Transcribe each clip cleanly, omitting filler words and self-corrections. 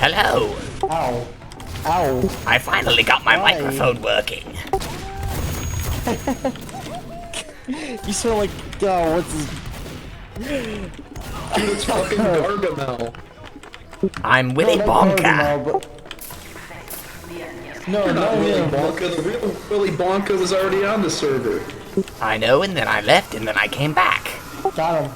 Hello. Ow. Ow. I finally got my microphone working. You smell like, oh, what's this? Dude, it's fucking Gargamel. I'm Willy Bonka. No, You're not no, Willy him. Bonka. The real Willy Bonka was already on the server. I know, and then I left, and then I came back. Got him.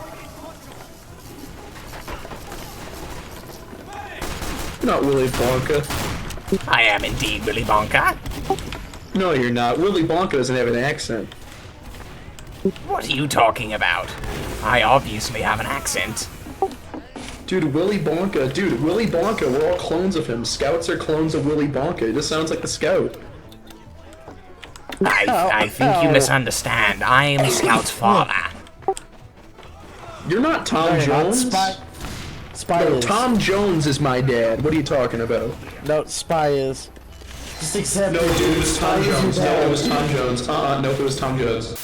You're not Willy Bonka. I am indeed Willy Bonka. No, you're not. Willy Bonka doesn't have an accent. What are you talking about? I obviously have an accent. Dude, Willy Bonka. Dude, Willy Bonka. We're all clones of him. Scouts are clones of Willy Bonka. It just sounds like the Scout. I think you misunderstand. I am Scout's father. You're not Tom Jones. Spy No, is. Tom Jones is my dad. What are you talking about? No, Spy is. Just accept No, it. dude, it was Tom Spy is your Jones. No, dad. it was Tom Jones. Nope, it was Tom Jones.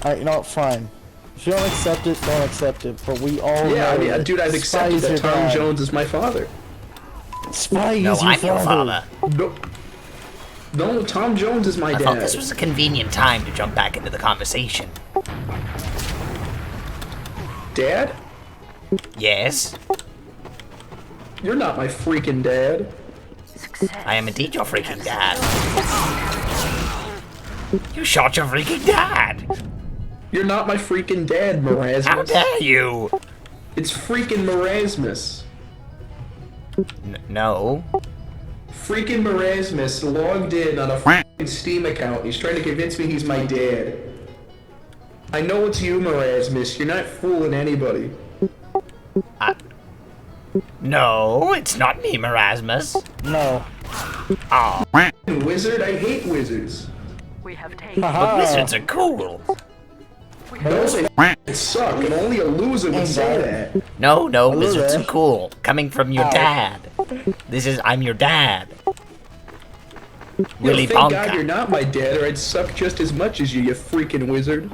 Alright, you know what, fine. If you don't accept it, don't accept it. But we all Yeah, I know mean, that dude, I've Spy accepted is that your Tom dad. Jones is my father. Spy No, is I'm your father. No, Tom Jones is my I dad. thought this was a convenient time to jump back into the conversation. Dad? Yes, You're not my freaking dad. I am indeed your freaking dad. You shot your freaking dad! You're not my freaking dad, Marasmus. How dare you! It's freaking Marasmus. No. Freaking Marasmus logged in on a freaking Steam account. He's trying to convince me he's my dad. I know it's you, Marasmus. You're not fooling anybody. No, it's not me, Merasmus. No. Aw, Wizard? I hate wizards. We have taken but wizards are cool. No, they f***ing suck, and only a loser would say that. No, Hello wizards there. are cool. Coming from your Ow. dad. I'm your dad. Willy Thank God you're Bonka. not my dad, or I'd suck just as much as you freaking wizard.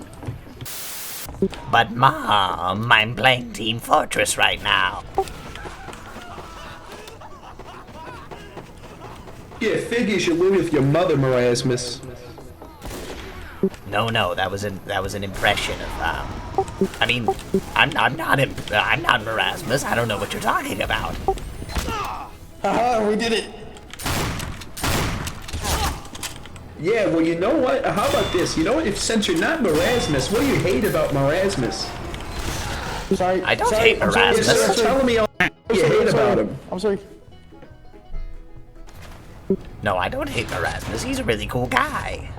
But Mom, I'm playing Team Fortress right now. Yeah, figures you live with your mother, Marasmus. No, that was an impression of I mean, I'm not Merasmus. I don't know what you're talking about. Haha, we did it. Yeah, well, you know what? How about this? You know what? Since you're not Marasmus, what do you hate about Marasmus? Sorry. I don't sorry, hate I'm sorry, Erasmus. Stop telling me all you hate about him. I'm sorry. No, I don't hate Merasmus. He's a really cool guy.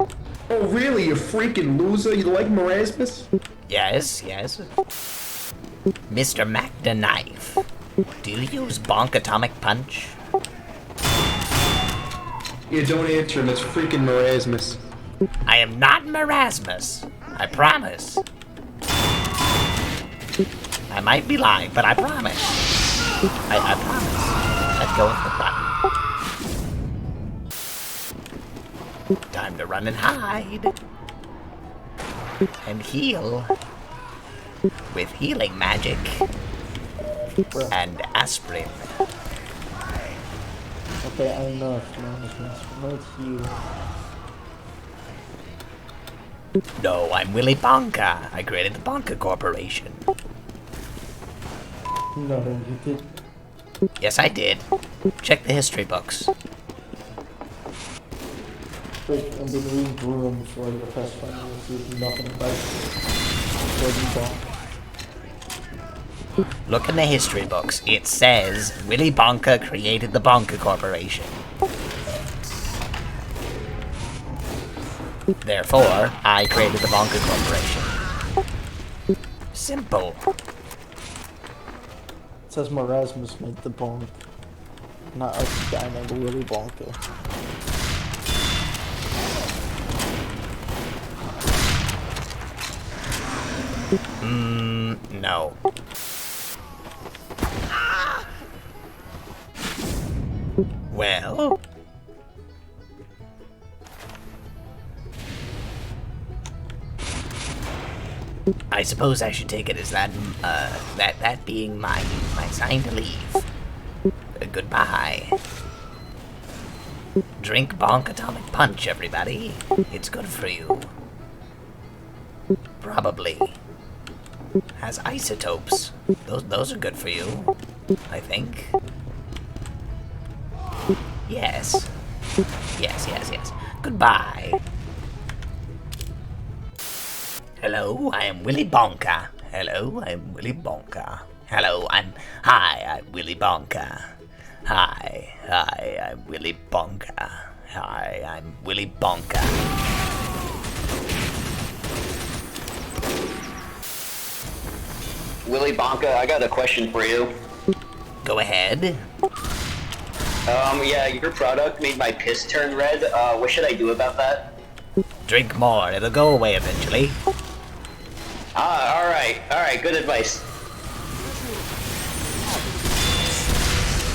Oh, really? You freaking loser? You like Marasmus? Yes. Mr. Mac the Knife. Do you use Bonk Atomic Punch? Yeah, don't answer him. It's freaking Marasmus. I am not Merasmus. I promise. I might be lying, but I promise. I promise. Let go of the button. Time to run and hide. And heal. With healing magic. And aspirin. Okay, I know. No, it's you. No, I'm Willy Bonka. I created the Bonk Corporation. No, you did. Yes, I did. Check the history books. Wait, I've been reading through them for the past 5 minutes. There's nothing about Willy Bonka. Look in the history books. It says Willy Bonka created the Bonk Corporation. Therefore, I created the Bonk Corporation. Simple. It says Marasmus made the bonk. Not a guy named Willy Bonka. No. Well, I suppose I should take it as that being my sign to leave. goodbye. Drink Bonk Atomic Punch, everybody. It's good for you. Probably has isotopes. Those are good for you, I think. Yes. Yes. Goodbye. Hello, I am Willy Bonka. Hello, I'm Willy Bonka. Hello, Hi, I'm Willy Bonka. Hi, I'm Willy Bonka. Hi, I'm Willy Bonka. Willy Bonka, I got a question for you. Go ahead. Yeah, your product made my piss turn red. What should I do about that? Drink more, it'll go away eventually. Alright, good advice.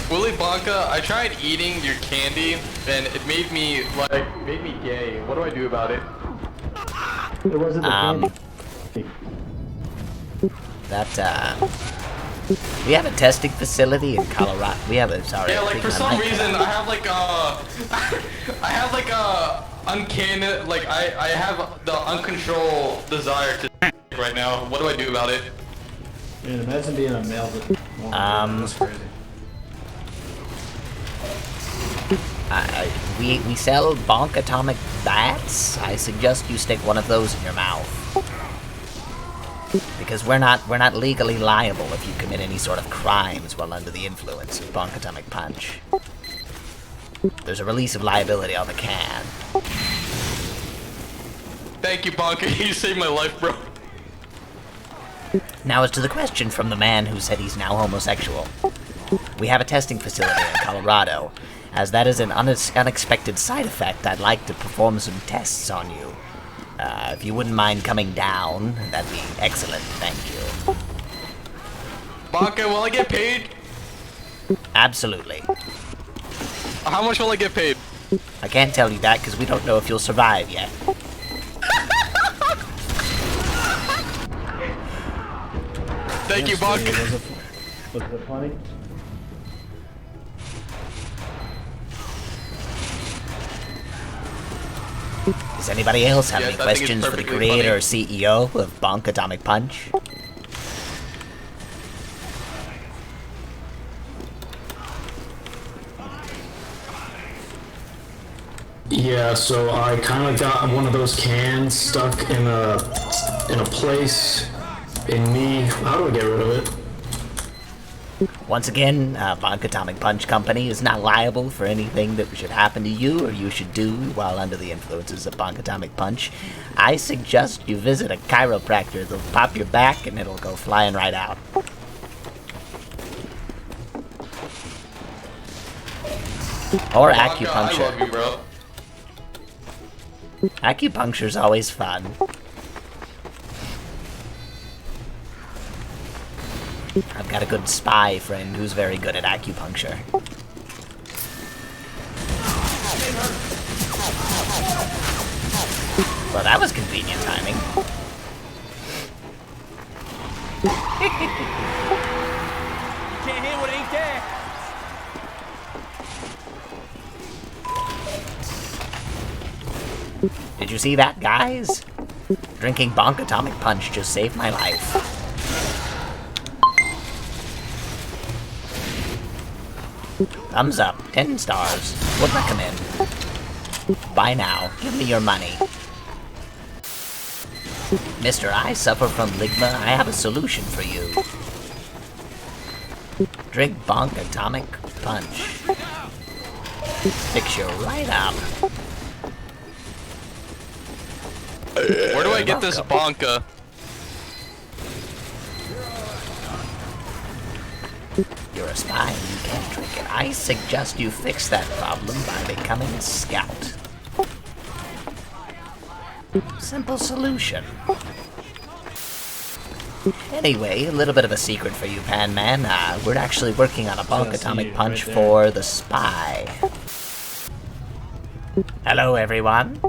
Willy Bonka, I tried eating your candy, and it made me gay. What do I do about it? It wasn't the candy. We have a testing facility in Colorado. Yeah, like for some reason, I have like a uncanny, like I have the uncontrolled desire to right now. What do I do about it? Man, imagine being a male. That's crazy. We sell Bonk Atomic Bats. I suggest you stick one of those in your mouth. Because we're not legally liable if you commit any sort of crimes while under the influence of Bonk Atomic Punch. There's a release of liability on the can. Thank you, Bonka. You saved my life, bro. Now as to the question from the man who said he's now homosexual. We have a testing facility in Colorado. As that is an unexpected side effect, I'd like to perform some tests on you. If you wouldn't mind coming down, that'd be excellent, thank you. Bonka, will I get paid? Absolutely. How much will I get paid? I can't tell you that because we don't know if you'll survive yet. Thank you, Bonka. Was it funny? Does anybody else have Yes, any I think it's questions for the perfectly creator or funny. CEO of Bonk Atomic Punch? Yeah, so I kind of got one of those cans stuck in a place in me. How do I get rid of it? Once again, Bonk Atomic Punch Company is not liable for anything that should happen to you or you should do while under the influences of Bonk Atomic Punch. I suggest you visit a chiropractor. They'll pop your back and it'll go flying right out. Or Bonka, acupuncture. I love you, bro. Acupuncture's always fun. I've got a good spy friend who's very good at acupuncture. Well, that was convenient timing. Can't hear what ain't there. Did you see that, guys? Drinking Bonk Atomic Punch just saved my life. Thumbs up, 10 stars. Would recommend. Buy now. Give me your money. Mister, I suffer from ligma. I have a solution for you. Drink Bonk Atomic Punch. Fix you right up. Where do I get this Bonka? You're a spy and you can't drink it. I suggest you fix that problem by becoming a scout. Simple solution. Anyway, a little bit of a secret for you, Pan Man. We're actually working on a Bonk Atomic Punch for the spy. Hello, everyone.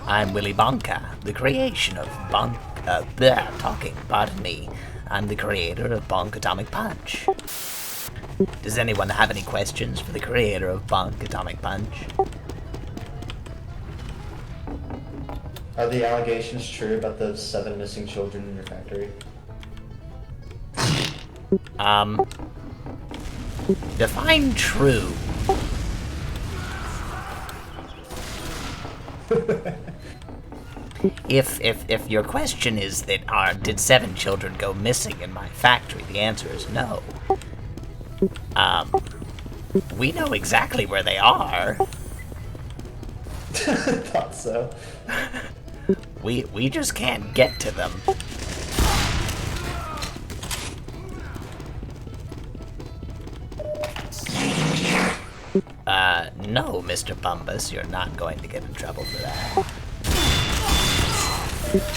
I'm Willy Bonka, the creation of I'm the creator of Bonk Atomic Punch. Does anyone have any questions for the creator of Bonk Atomic Punch? Are the allegations true about the 7 missing children in your factory? Define true. If your question is that did 7 children go missing in my factory, the answer is no. We know exactly where they are. Thought so. We just can't get to them. No, Mr. Bumbus, you're not going to get in trouble for that.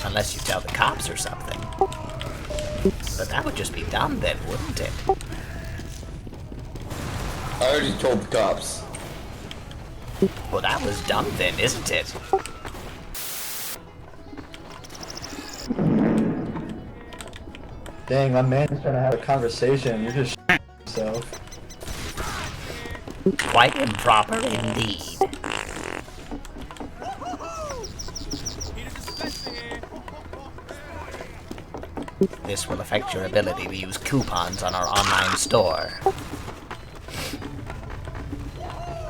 Unless you tell the cops or something. But that would just be dumb then, wouldn't it? I already told the cops. Well, that was dumb then, isn't it? Dang, my man's trying to have a conversation. You're just yourself. Quite improper indeed. This will affect your ability to use coupons on our online store.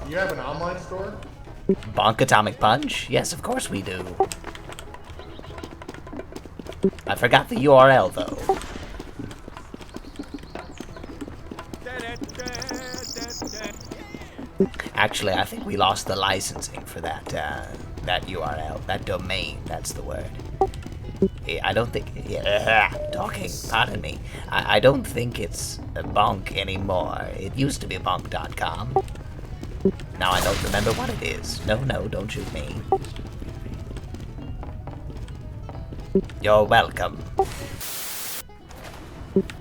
You have an online store? Bonk Atomic Punch? Yes, of course we do. I forgot the URL, though. Actually, I think we lost the licensing for that URL. That domain, that's the word. I don't think... talking, pardon me. I don't think it's Bonk anymore. It used to be bonk.com. Now I don't remember what it is. No, don't shoot me. You're welcome.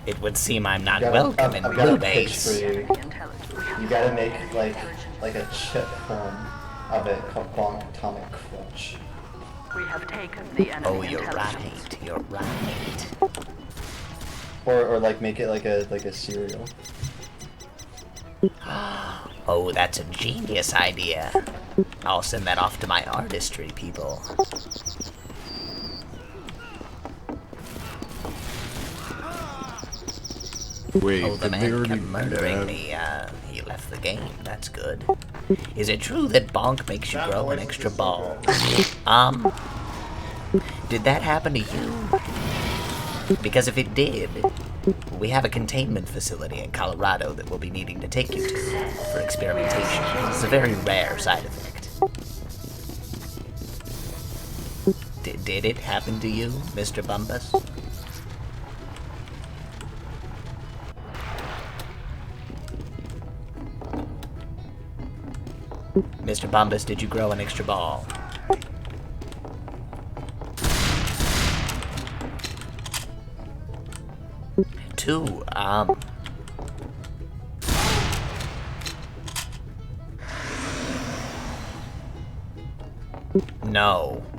It would seem I'm not welcome in Blue Base. You gotta make like a chip form of it called Bonk Atomic Crunch. We have taken the enemy. Oh, you're right. You're right. Or like make it like a cereal. Oh, that's a genius idea. I'll send that off to my artistry people. Wait, oh, the man kept murdering me. He left the game. That's good. Is it true that Bonk makes you grow an extra ball? Did that happen to you? Because if it did, we have a containment facility in Colorado that we'll be needing to take you to for experimentation. It's a very rare side effect. Did it happen to you, Mr. Bumbus? Mr. Bumbus, did you grow an extra ball? Two,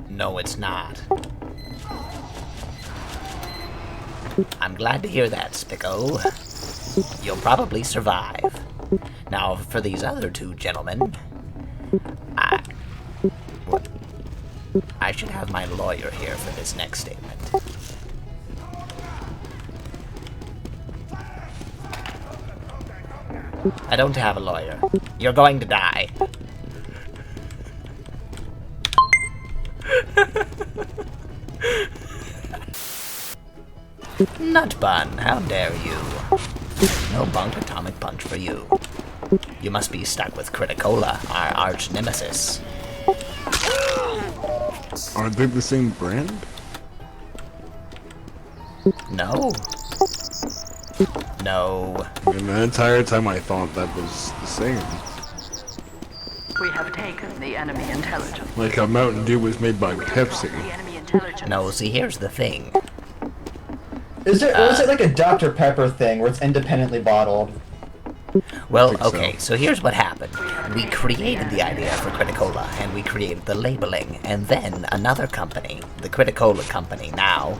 No, it's not. I'm glad to hear that, Spicko. You'll probably survive. Now, for these other 2 gentlemen, I should have my lawyer here for this next statement. I don't have a lawyer. You're going to die. Nut bun, how dare you? No Bonk Atomic Punch for you. You must be stuck with Criticola, our arch nemesis. Aren't they the same brand? No. No. And the entire time I thought that was the same. We have taken the enemy intelligence. Like how Mountain Dew was made by Pepsi. No, see, here's the thing. Is it like a Dr. Pepper thing where it's independently bottled? Well, okay, so here's what happened. We created the idea for Criticola, and we created the labeling, and then another company, the Criticola company now,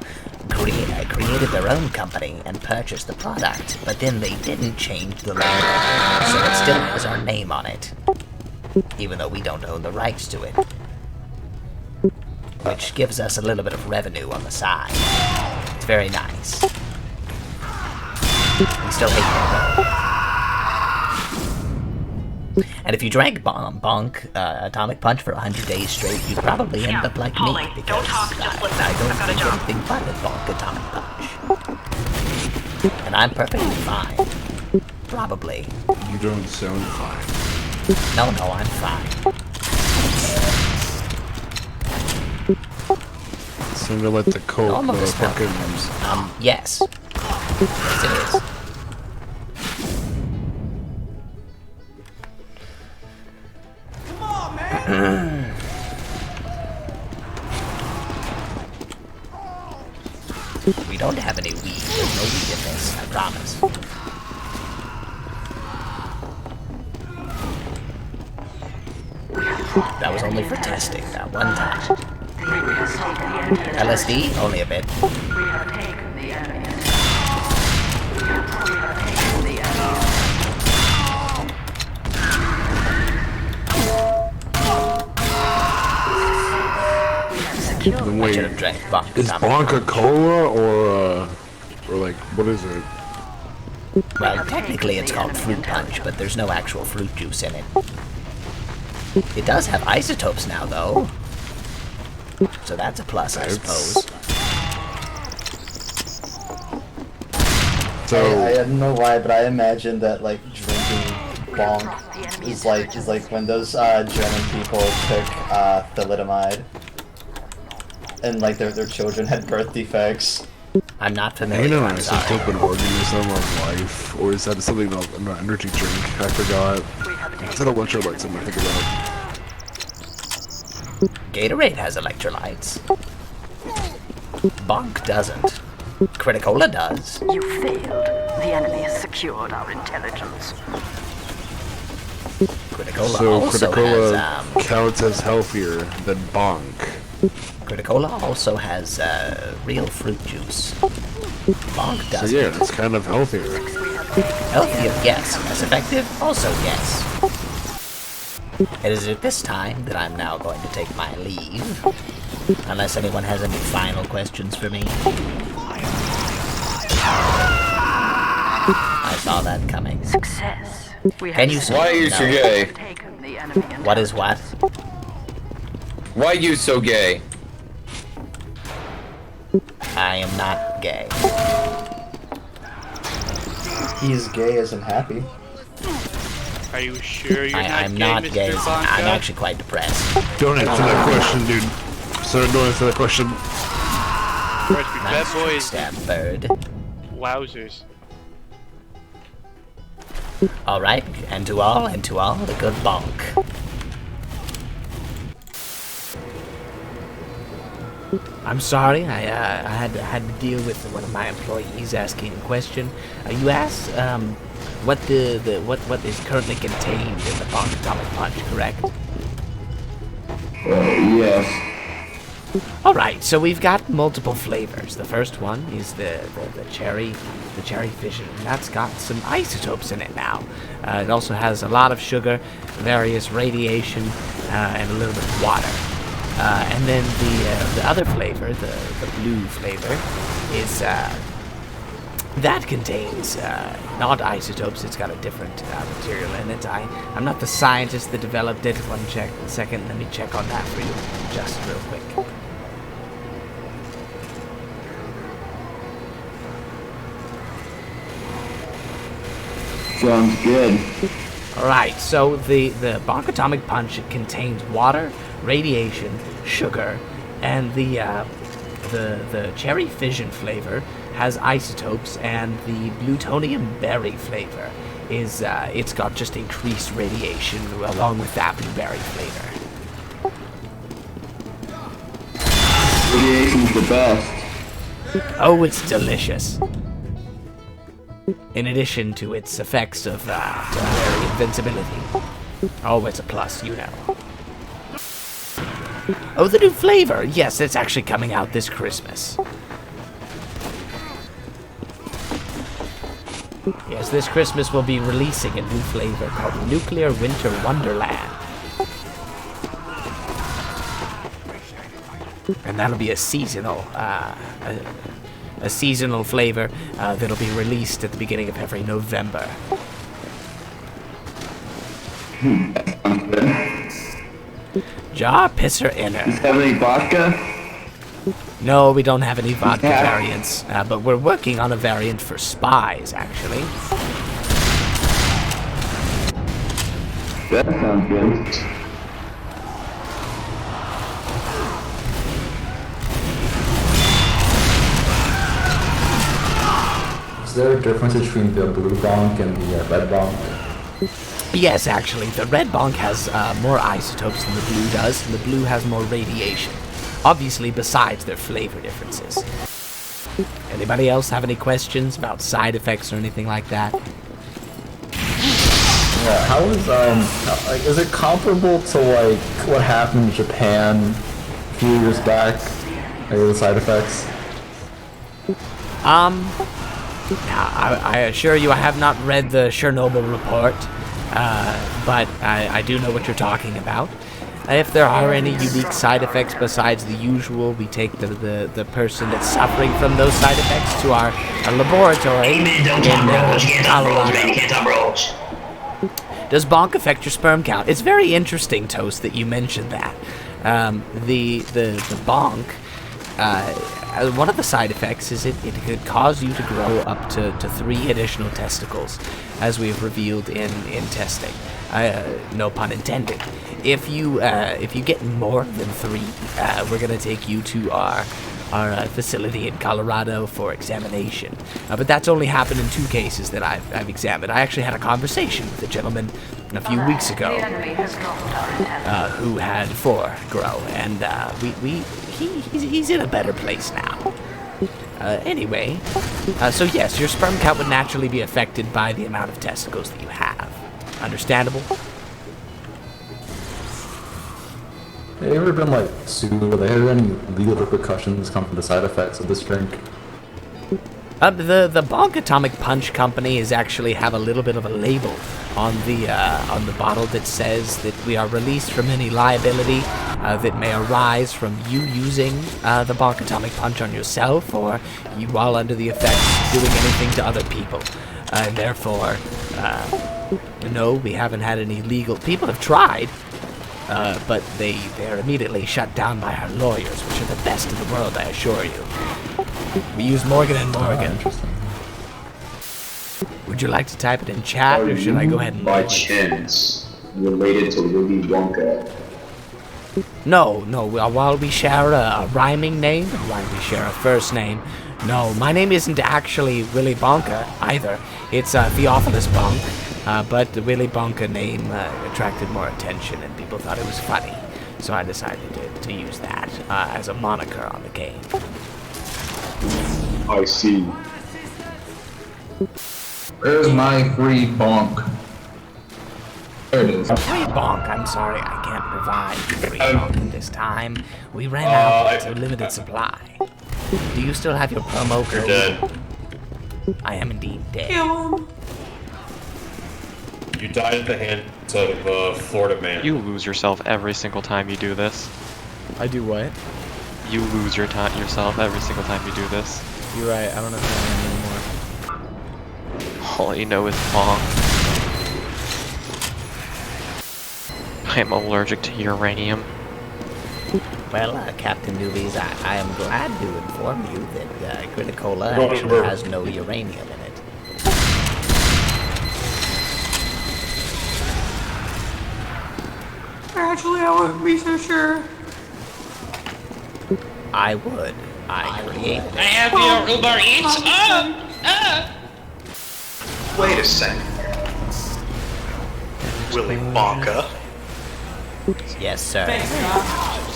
created their own company and purchased the product, but then they didn't change the logo, so it still has our name on it, even though we don't own the rights to it, which gives us a little bit of revenue on the side. It's very nice. We still hate them. And if you drank Bonk Atomic Punch for 100 days straight, you'd probably end up like me, because I don't drink anything but a Bonk Atomic Punch. And I'm perfectly fine. Probably. You don't sound fine. No, I'm fine. Sounded like the coke, Almost fucking... Yes. Yes, it is. We don't have any weed. There's no weed in this, I promise. That was only for testing, that one time. LSD? Only a bit. We have taken the enemy. We have taken the enemy. Then wait, I should have drank Bonk. is Bonka Cola or like, what is it? Well, technically it's called fruit punch, but there's no actual fruit juice in it. It does have isotopes now, though. So that's a plus, I suppose. So I don't know why, but I imagine that like drinking bonk is like when those German people took thalidomide and like their children had birth defects. I'm not familiar. I'm sorry. Stupid organism of life, or is that something else? An energy drink? I forgot. Is that electrolytes? I'm gonna think about. Gatorade has electrolytes. Bonk doesn't. Criticola does. You failed. The enemy has secured our intelligence. Criticola So also Criticola has, counts as healthier than Bonk. Criticola also has real fruit juice. Bonk So doesn't. yeah, it's kind of healthier. Healthier, yes. As effective, also yes. It is at this time that I'm now going to take my leave. Unless anyone has any final questions for me. I saw that coming. Success. Can you Why are you so gay? Taken the enemy. What is what? Why are you so gay? I am not gay. He's gay as in happy. Are you sure you're I'm not gay. I'm actually quite depressed. Don't answer that question, dude. Sir, don't answer that question. That boy is Stab bird. wowzers. Alright, and to all, the good bonk. I'm sorry, I had to deal with one of my employees asking a question. You asked what what is currently contained in the Bonk Atomic Punch, correct? Yes. Alright, so we've got multiple flavors. The first one is the cherry fission, and that's got some isotopes in it now. It also has a lot of sugar, various radiation, and a little bit of water. And then the other flavor, the blue flavor, is that contains not isotopes. It's got a different material in it. I'm not the scientist that developed it. One second, let me check on that for you, just real quick. Sounds good. Alright, so the Bonk Atomic Punch, it contains water, radiation, sugar, and the cherry fission flavor has isotopes, and the plutonium berry flavor is it's got just increased radiation along with that blueberry flavor. Radiation's the best. Oh, it's delicious. In addition to its effects of temporary invincibility. Oh, it's a plus, you know. Oh, the new flavor! Yes, it's actually coming out this Christmas. Yes, this Christmas we'll be releasing a new flavor called Nuclear Winter Wonderland. And that'll be a seasonal flavor that'll be released at the beginning of every November. Jar Pisser Inner. Does it have any vodka? No, we don't have any vodka variants, but we're working on a variant for spies, actually. That sounds good. Is there a difference between the blue bonk and the red bonk? Yes, actually, the red bonk has more isotopes than the blue does, and the blue has more radiation. Obviously, besides their flavor differences. Anybody else have any questions about side effects or anything like that? Yeah, how is it comparable to like what happened in Japan a few years back? Like the side effects? I assure you I have not read the Chernobyl report, but I do know what you're talking about. If there are any unique side effects besides the usual, we take the person that's suffering from those side effects to our laboratory in Colorado. Does bonk affect your sperm count? It's very interesting, Toast, that you mentioned that. The bonk, one of the side effects is it could cause you to grow up to 3 additional testicles, as we've revealed in testing. No pun intended. If you get more than 3, we're gonna take you to our facility in Colorado for examination. But that's only happened in 2 cases that I've examined. I actually had a conversation with a gentleman a few weeks ago who had 4 grow, and he's in a better place now. Anyway, so yes, your sperm count would naturally be affected by the amount of testicles that you have. Understandable? Have you ever been like sued? Have there had any legal repercussions come from the side effects of this drink? The Bonk Atomic Punch Company is actually have a little bit of a label on the bottle that says that we are released from any liability that may arise from you using the Bonk Atomic Punch on yourself, or you while under the effects doing anything to other people. And therefore, no, we haven't had any legal. People have tried, but they're immediately shut down by our lawyers, which are the best in the world, I assure you. We use Morgan & Morgan. Interesting. Would you like to type it in chat, or should I go ahead and by do it? chance related to Willy Bonka? No, while we share a rhyming name, while we share a first name, no, my name isn't actually Willy Bonka either. It's Theophilus Bonk, but the Willy Bonka name attracted more attention and people thought it was funny, so I decided to use that as a moniker on the game. I see. Where's my free bonk? There it is. Free bonk, I'm sorry, I can't provide free bonk at this time. We ran out, it's a limited supply. Do you still have your promo code? You're dead. I am indeed dead. You died at the hands of a Florida man. You lose yourself every single time you do this. I do what? You lose yourself every single time you do this. You're right, I don't know if I am anymore. All you know is bonk. I am allergic to uranium. Well, Captain Newbies, I am glad to inform you that Criticola actually has no uranium in it. Actually, I wouldn't be so sure. I would. I created it. I have your Uber Eats. Wait a second. Willy Bonka. Yes, sir.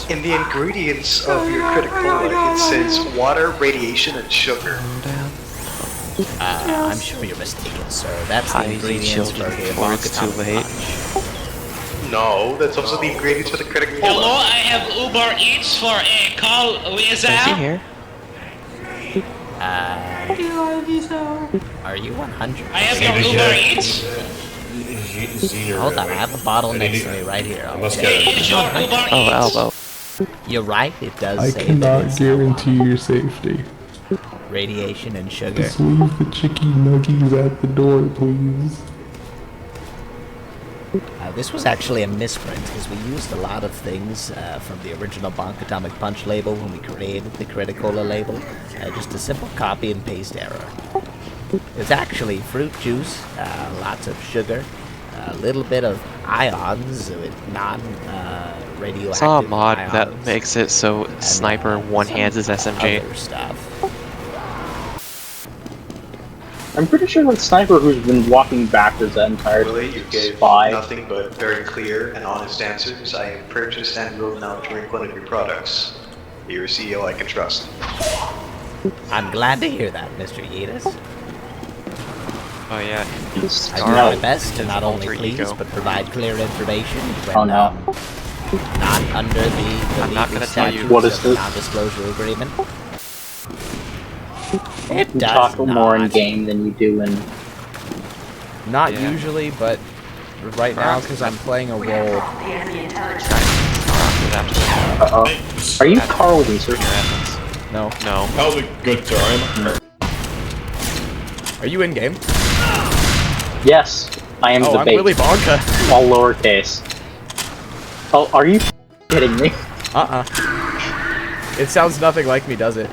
In the ingredients of your Criticola, it says water, radiation, and sugar. I'm sure you're mistaken, sir. That's the ingredients for the Bonk Atomic Punch. No, that's also the ingredients for the Criticola. Hello, I have Uber Eats for a call with Is he here? Are you 100? I have your Uber Eats. Hold on, I have a bottle next to me right here. Is your Uber Oh, Eats? elbow. You're right, it does I say that cannot it's guarantee your safety. radiation and sugar. Just leave the chicky nuggies at the door, please. This was actually a misprint, because we used a lot of things from the original Bonk Atomic Punch label when we created the Criticola label. Just a simple copy and paste error. It's actually fruit juice, lots of sugar, a little bit of ions with non-radioactive Saw a mod ions, that makes it so and, Sniper one-hands his SMG. other stuff. I'm pretty sure that Sniper, who's been walking backwards that entire Willy, you gave spy. nothing but very clear and honest answers. I have purchased and will now drink one of your products. You're a CEO I can trust. I'm glad to hear that, Mr. Yeetus. Oh yeah. I do my best to not only please, but provide clear information when not under the I'm not gonna tell you. What is this? non-disclosure agreement. You It does talk more in not. game than you do in. Not usually, but right now, because I'm playing a role. Uh-oh. Are you Carl Weiser? No. No. How's a good time? Are you in game? Yes, I am Oh, the I'm bait. Willy Bonka. All lowercase. Oh, are you kidding me? It sounds nothing like me, does it?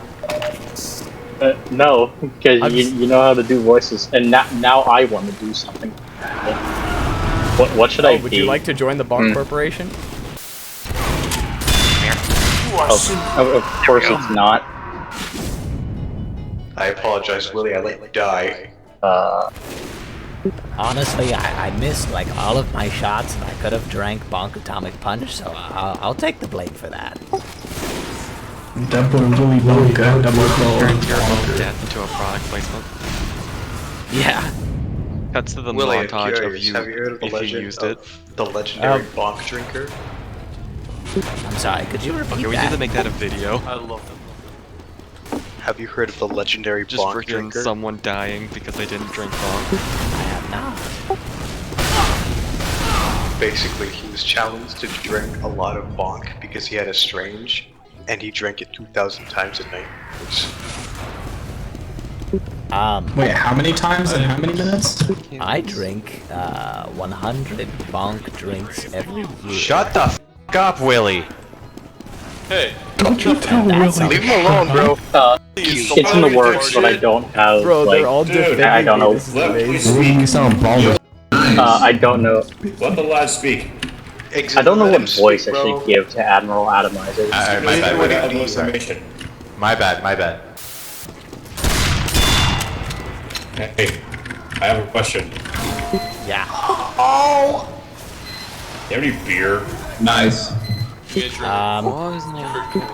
No, because you know how to do voices, and now I want to do something. What should I be? Would you like to join the Bonk Corporation? Of course it's not. I apologize, Willy. I let you die. Honestly, I missed like all of my shots, and I could have drank Bonk Atomic Punch, so I'll take the blame for that. Double Willy Bonka, double Turned your own death into a product placement. Yeah. Cuts to the Willy, I'm montage of curious, you have you heard of the if you legend used of it. the legendary Bonk drinker? I'm sorry, could you repeat Okay, we need that? to make that a video. I love them. Have you heard of the legendary Just Bonk freaking drinker? someone dying because they didn't drink Bonk. I have not. Basically, he was challenged to drink a lot of Bonk because he had a strange, and he drank it 2,000 times a night. Wait, how many times and how many minutes? I drink 100 Bonk drinks every year. Shut the f up, Willy. Hey, Don't you tell Willy. Leave him alone, bro. It's in the works, but I don't have. Bro, like, they're all defending I don't know. me. This is amazing. Willy, you sound bald. I don't know. Let the lad speak. I don't know what voice I should give to Admiral Atomizer. My bad, Willy. Information. My bad, my bad. Hey, I have a question. Yeah. Oh! You have any beer? Nice.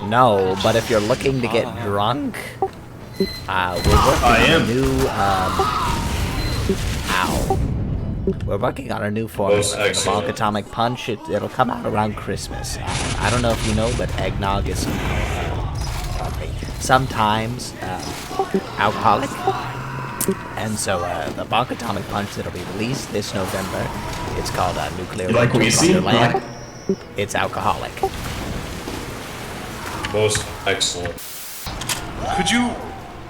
No, but if you're looking to get drunk, we're working on a new, We're working on a new formula for the Bonk Atomic Punch. It'll come out around Christmas. I don't know if you know, but eggnog is sometimes alcoholic. And so the Bonk Atomic Punch that'll be released this November, it's called Nuclear You like what you see? Wonderland. It's alcoholic. Most excellent. could you?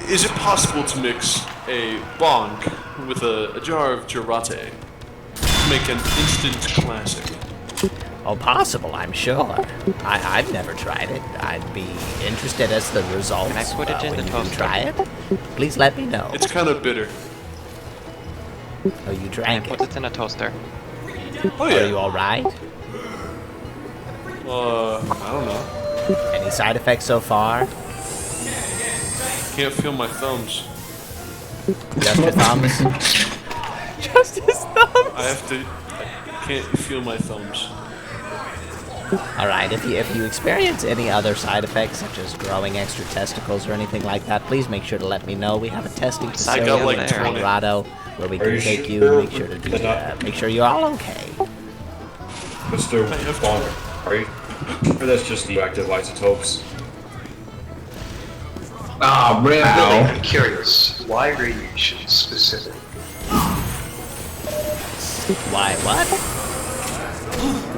Is it possible to mix a bonk with a jar of Girate to make an instant classic? Oh, possible, I'm sure. I've never tried it. I'd be interested as the results. Can I put it in when the you toaster? try it. Please let me know. It's kind of bitter. Oh, you drank Put it. it in a toaster. Oh yeah. Are you alright? I don't know. Any side effects so far? Can't feel my thumbs. Just your thumbs? Just his thumbs. I can't feel my thumbs. Alright, if you experience any other side effects, such as growing extra testicles or anything like that, please make sure to let me know. We have a testing facility got like in 20. Colorado where we Are can you take you sure and make sure to do make sure you're all okay. Mr. Bonk, are you sure that's just the active isotopes? Ah, Really, Rambo. I'm curious. Why radiation specific? Why, what?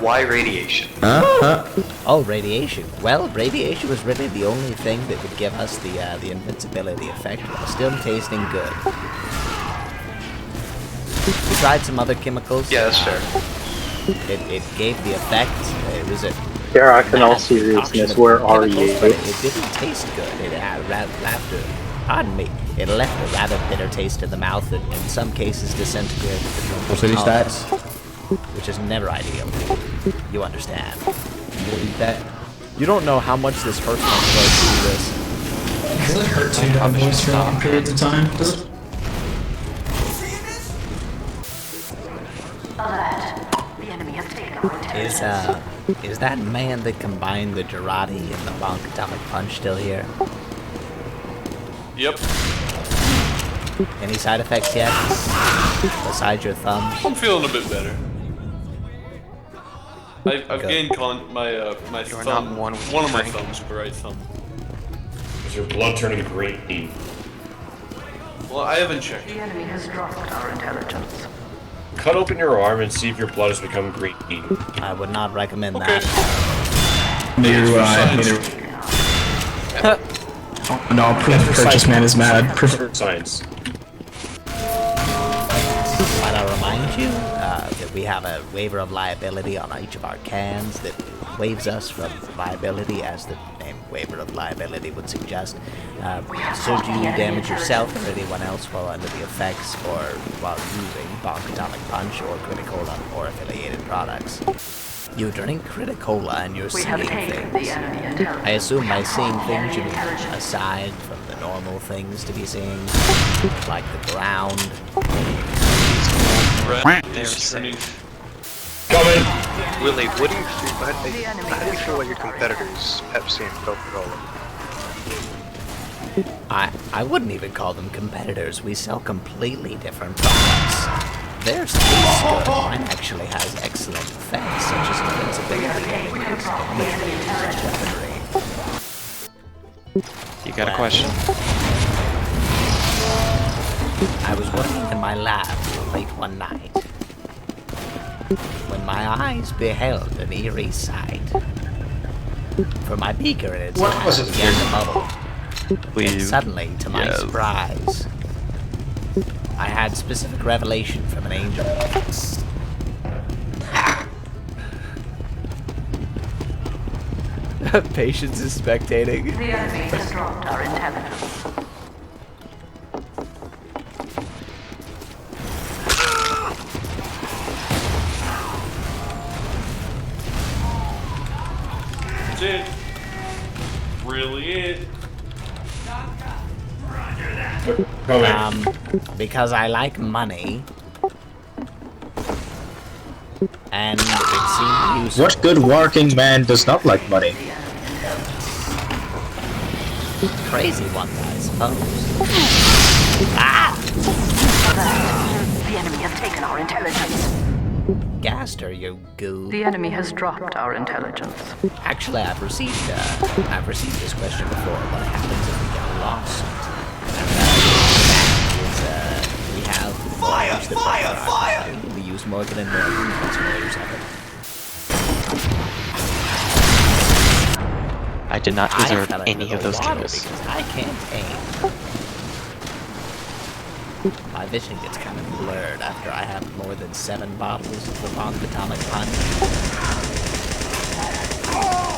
Why radiation? Oh, radiation. Well, radiation was really the only thing that would give us the invincibility effect while still tasting good. We tried some other chemicals. Yeah, that's fair. It gave the effect. It was a Derek, in all seriousness, where are you? But it didn't taste good. It pardon me. It left a rather bitter taste in the mouth and in some cases disintegrated the drink. What's any stats? Which is never ideal. You understand. You don't know how much this hurts my throat to do this. Does it hurt to have voice for long periods of time? Does it? The enemy has taken our intelligence. Is that man that combined the Girardi and the Bonk Atomic Punch still here? Yep. Any side effects yet? Besides your thumb? I'm feeling a bit better. I've gained my thumb. One of my thumbs, the right thumb. Is your blood turning green? Well, I haven't checked. The enemy has dropped our intelligence. Cut open your arm and see if your blood has become green. I would not recommend that. Neither would I. No, Purchase Man is mad. Science. Might I remind you that we have a waiver of liability on each of our cans that waives us from liability, as the name waiver of liability would suggest. Should you damage yourself or anyone else while under the effects or while using Bonk Atomic Punch or Criticola or affiliated products. You drink Criticola and you're seeing things. I assume by seeing things you mean aside from the normal things to be seeing, like the ground. They're safe. Coming! Willie, what do you feel? How do you feel about your competitors, Pepsi and Coca-Cola? I wouldn't even call them competitors. We sell completely different products. Theirs tastes good. Mine actually has excellent effects, such as invincibility and You got a question? I was working in my lab late one night when my eyes beheld an eerie sight. For my beaker in its hand began to bubble. And suddenly, to my surprise, I had specific revelation from an angel. Patience is spectating. The enemy has dropped our intelligence. That's it. Really it. Because I like money. And it seemed useful. What good working man does not like money? Crazy one, I suppose. Ah! The enemy has taken our intelligence. Gaster, you goo. The enemy has dropped our intelligence. Actually, I've received this question before. What happens if we get lost? We have fire! We use more than transformers of it. I did not deserve any of those kills. Because I can't aim. My vision gets kind of blurred after I have more than 7 bottles of the Bonk Atomic Punch.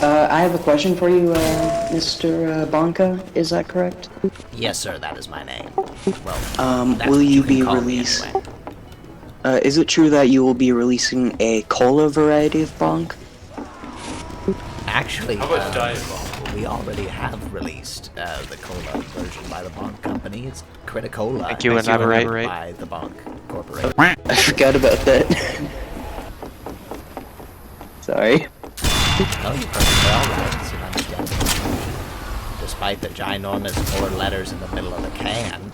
I have a question for you, Mr. Bonka. Is that correct? Yes, sir. That is my name. Well, will you be released? Anyway. Is it true that you will be releasing a cola variety of Bonk? Actually, how about Diet Bonk? We already have released the cola version by the Bonk Company. It's Criticola. Thank you, elaborate. By the Bonk Corporation. I forgot about that. Sorry. Oh, you're perfectly alright. It's an understandable confusion. Despite the ginormous 4 letters in the middle of the can.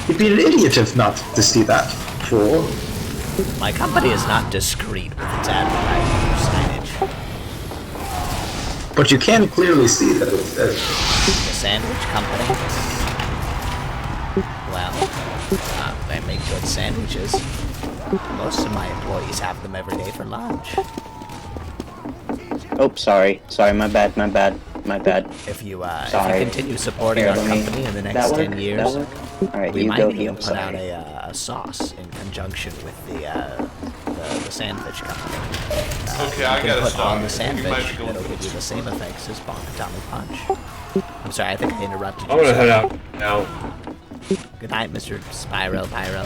You'd be an idiot if not to see that. Fool. My company is not discreet with its advertising. But you can clearly see that it's The sandwich company. Well, they make good sandwiches. Most of my employees have them every day for lunch. Oh, sorry. Sorry, my bad. If you Sorry. continue supporting Here, our let me- company in the that next work? 10 years, That work? Alright, we you might go, even Hugh, put sorry. out a sauce in conjunction with the sandwich company. Okay, you I can gotta put stop. on the I think you might sandwich, be going it'll for give you this. the same effects as Bonk Atomic Punch. I'm sorry, I think I interrupted you. I'm gonna sir. head out now. Good night, Mr. Spyro Pyro.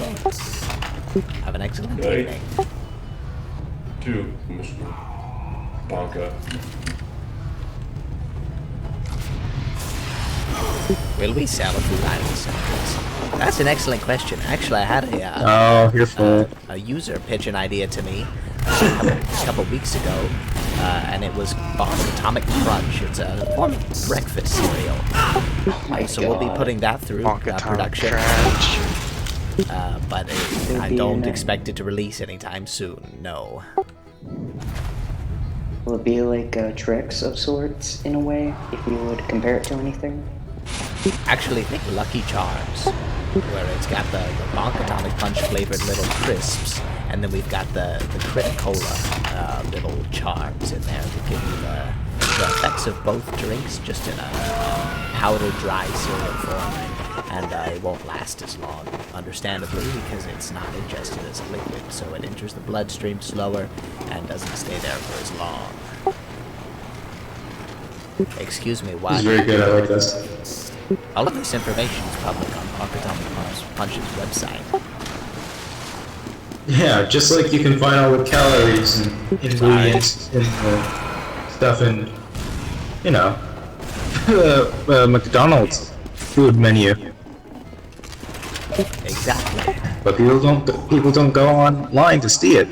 Have an excellent Good night. evening. To Mr. Bonka. Will we sell a food item samples? That's an excellent question. Actually, I had you're full. a user pitch an idea to me a couple weeks ago, and it was Bonk Atomic Crunch. It's a form of breakfast cereal. So we'll be putting that through production. But I don't expect it to release anytime soon. No. Will it be like tricks of sorts, in a way, if you would compare it to anything? Actually, think Lucky Charms, where it's got the Bonk Atomic Punch flavored little crisps, and then we've got the Crit Cola little charms in there to give you the effects of both drinks, just in a powder dry cereal form, and it won't last as long, understandably, because it's not ingested as a liquid, so it enters the bloodstream slower and doesn't stay there for as long. Excuse me, why? He's very good, I like this. All of this information is public on Bonk Atomic Punch's website. Yeah, just like you can find all the calories and ingredients and stuff in, you know, McDonald's food menu. Exactly. But people don't go online to see it.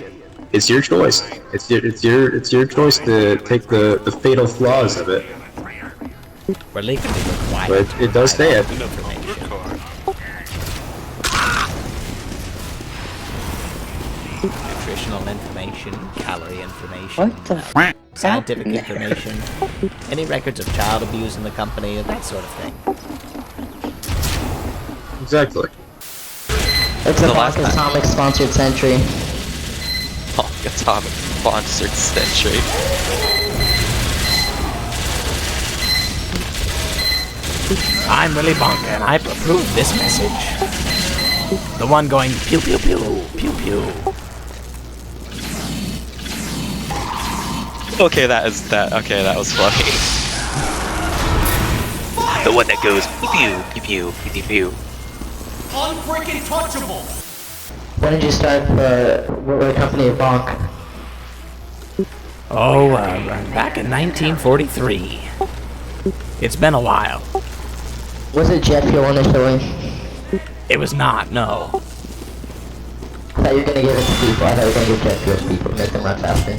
It's your choice. It's your choice to take the fatal flaws of it. We're legally required. But it does say it. Nutritional information, calorie information, What the scientific information, any records of child abuse in the company, that sort of thing. Exactly. It's a Bonk Atomic sponsored century. Bonk Atomic sponsored century. I'm Willy Bonka, and I approve this message. The one going pew pew pew, pew pew. Okay, that was funny. The one that goes pew pew pew pew pew pew. Unfreaking touchable! When did you start what company of Bonk? Oh, back in 1943. It's been a while. Was it jet fuel initially? It was not, no. I thought you were gonna give it to people. I thought you were gonna give jet fuel to people to make them run faster.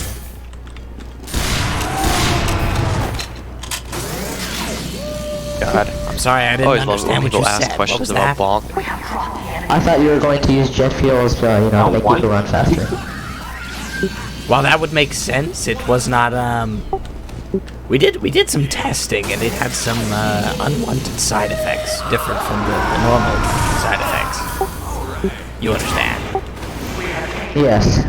God. I'm sorry, I didn't always love understand when what you people ask said. questions What was about that? Bonk. I thought you were going to use jet fuels to, make people run faster. While that would make sense, it was not, We did some testing, and it had some, unwanted side effects, different from the normal side effects. You understand? Yes.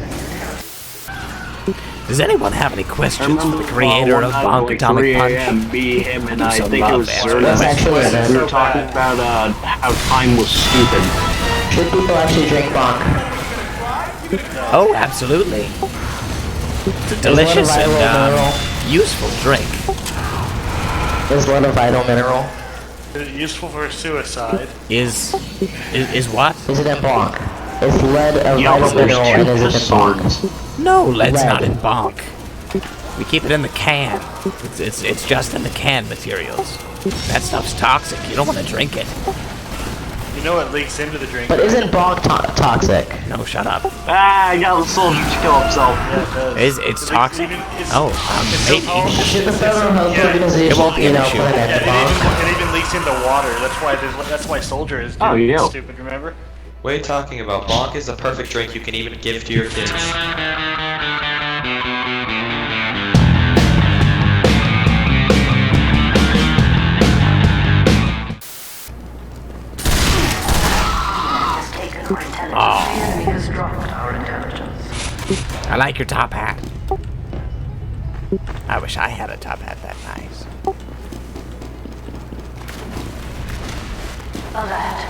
Does anyone have any questions for the creator of Bonk Atomic Punch? Be him and Do I some think it love was answers. Zerna. We were talking about how time was stupid. Should people actually drink Bonk? Oh, absolutely. It's a delicious and useful drink. Is lead a vital mineral? Is it useful for suicide? Is what? Is it in Bonk? Is lead a vital mineral and is it in Bonk? No, lead's not in Bonk. We keep it in the can. It's just in the can materials. That stuff's toxic. You don't want to drink it. You know it leaks into the drink. But isn't Bonk toxic? No, shut up. I got the soldier to kill himself. Yeah, it does. It's toxic? Oh, maybe. Should the Federal Health Organization, It won't be an issue. put an end to Bonk? It even leaks into water. That's why Soldier is stupid. Remember? What are you talking about? Bonk is the perfect drink you can even give to your kids. Critical intelligence. Oh. The enemy has dropped our intelligence. I like your top hat. I wish I had a top hat that nice. Alert.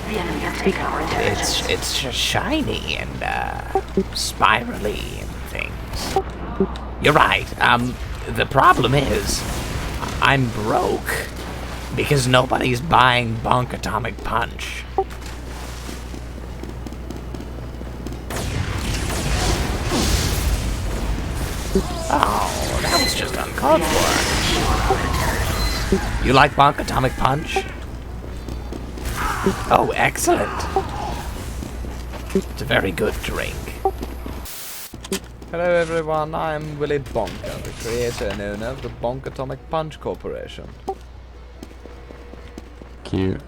The enemy has taken our intelligence. It's just shiny and spirally and things. You're right. The problem is I'm broke because nobody's buying Bonk Atomic Punch. Oh, that was just uncalled for. You like Bonk Atomic Punch? Oh, excellent. It's a very good drink. Hello everyone, I'm Willy Bonka, the creator and owner of the Bonk Atomic Punch Corporation. Cute.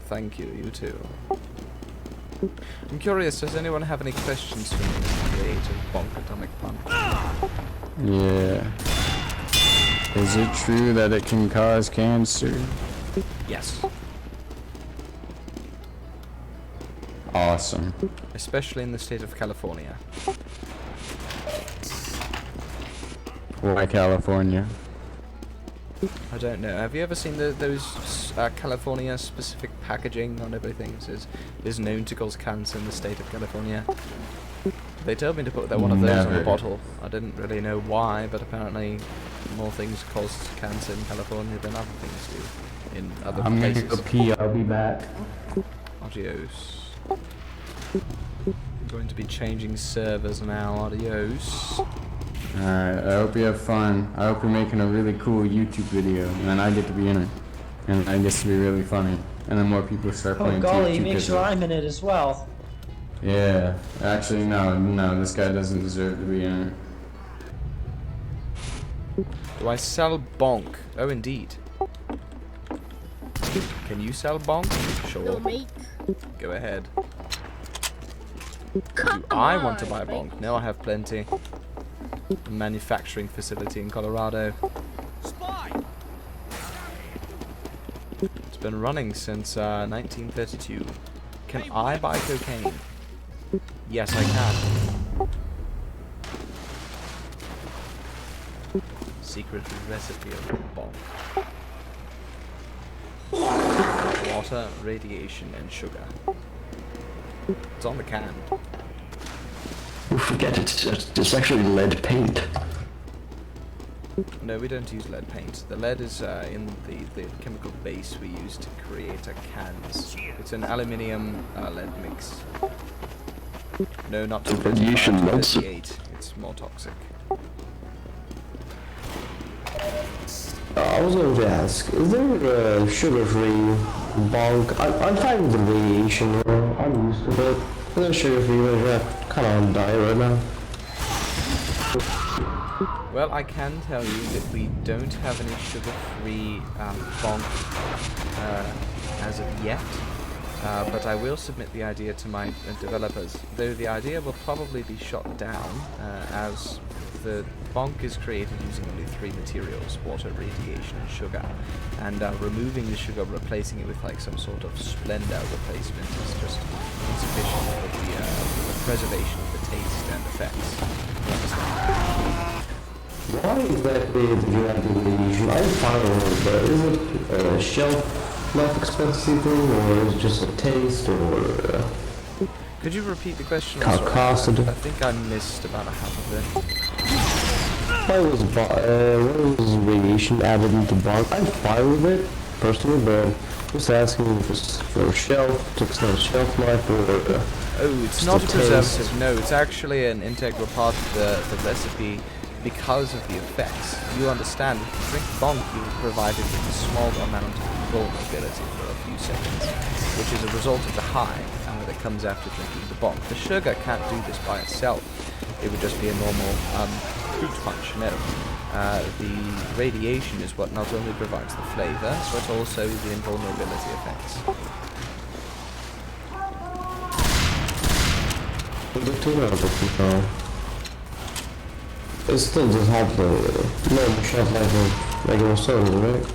Thank you, you too. I'm curious, does anyone have any questions for me, the creator of Bonk Atomic Punch? Yeah. Is it true that it can cause cancer? Yes. Awesome. Especially in the state of California. Why California? I don't know. Have you ever seen those California-specific packaging on everything? It says, is known to cause cancer in the state of California. They told me to put one of those on the bottle. I didn't really know why, but apparently more things cause cancer in California than other things do in other places. I'm gonna go pee. I'll be back. Adios. I'm going to be changing servers now. Adios. Alright, I hope you have fun. I hope you're making a really cool YouTube video, and then I get to be in it. And I get to be really funny. And then more people start playing Oh golly, TFT make sure I'm in it as well. Yeah, actually no, this guy doesn't deserve to be in it. Do I sell Bonk? Oh indeed. Can you sell Bonk? Sure. Go ahead. Do I want to buy Bonk? No, I have plenty. A manufacturing facility in Colorado. It's been running since 1932. Can I buy cocaine? Yes, I can. Secret recipe of Bonk. Water, radiation, and sugar. It's on the can. You forget it's actually lead paint. No, we don't use lead paint. The lead is in the chemical base we use to create our cans. It's an aluminium lead mix. No, not The radiation melts it. 38. It's more toxic. I was going to ask, is there a sugar-free Bonk? I'm fine with the radiation, I'm used to it. Is there sugar-free? I'm kind of on a diet right now. Well, I can tell you that we don't have any sugar-free Bonk as of yet, but I will submit the idea to my developers, though the idea will probably be shot down, as the Bonk is created using only 3 materials: water, radiation, and sugar, and removing the sugar, replacing it with like some sort of Splenda replacement is just insufficient for the preservation of the taste and effects. Why exactly did you have the radiation? I'm fine with it, but is it a shelf life expectancy thing, or is it just a taste, or... Could you repeat the question? How cost it? I think I missed about a half of it. Why was radiation added into Bonk? I'm fine with it, personally, but just asking if it's for a shelf, to extend shelf life, or... Oh, it's not a preservative, no, it's actually an integral part of the recipe because of the effects. You understand, if you drink Bonk, you're provided with a small amount of vulnerability for a few seconds, which is a result of the high that comes after drinking the Bonk. The sugar can't do this by itself. It would just be a normal fruit punch, no. The radiation is what not only provides the flavor, but also the invulnerability effects. It still does have the normal shelf life of regular soda, right?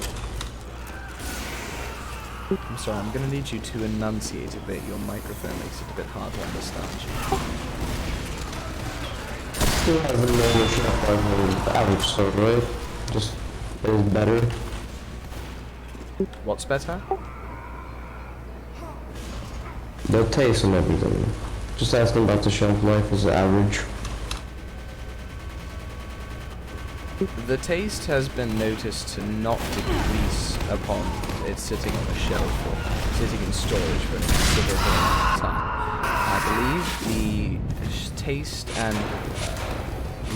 I'm sorry, I'm gonna need you to enunciate a bit. Your microphone makes it a bit hard to understand you. Still has a normal shelf life of average soda, right? Just is better. What's better? The taste and everything. Just asking about the shelf life is average. The taste has been noticed to not decrease upon it sitting on a shelf or sitting in storage for a considerable amount of time. I believe the taste and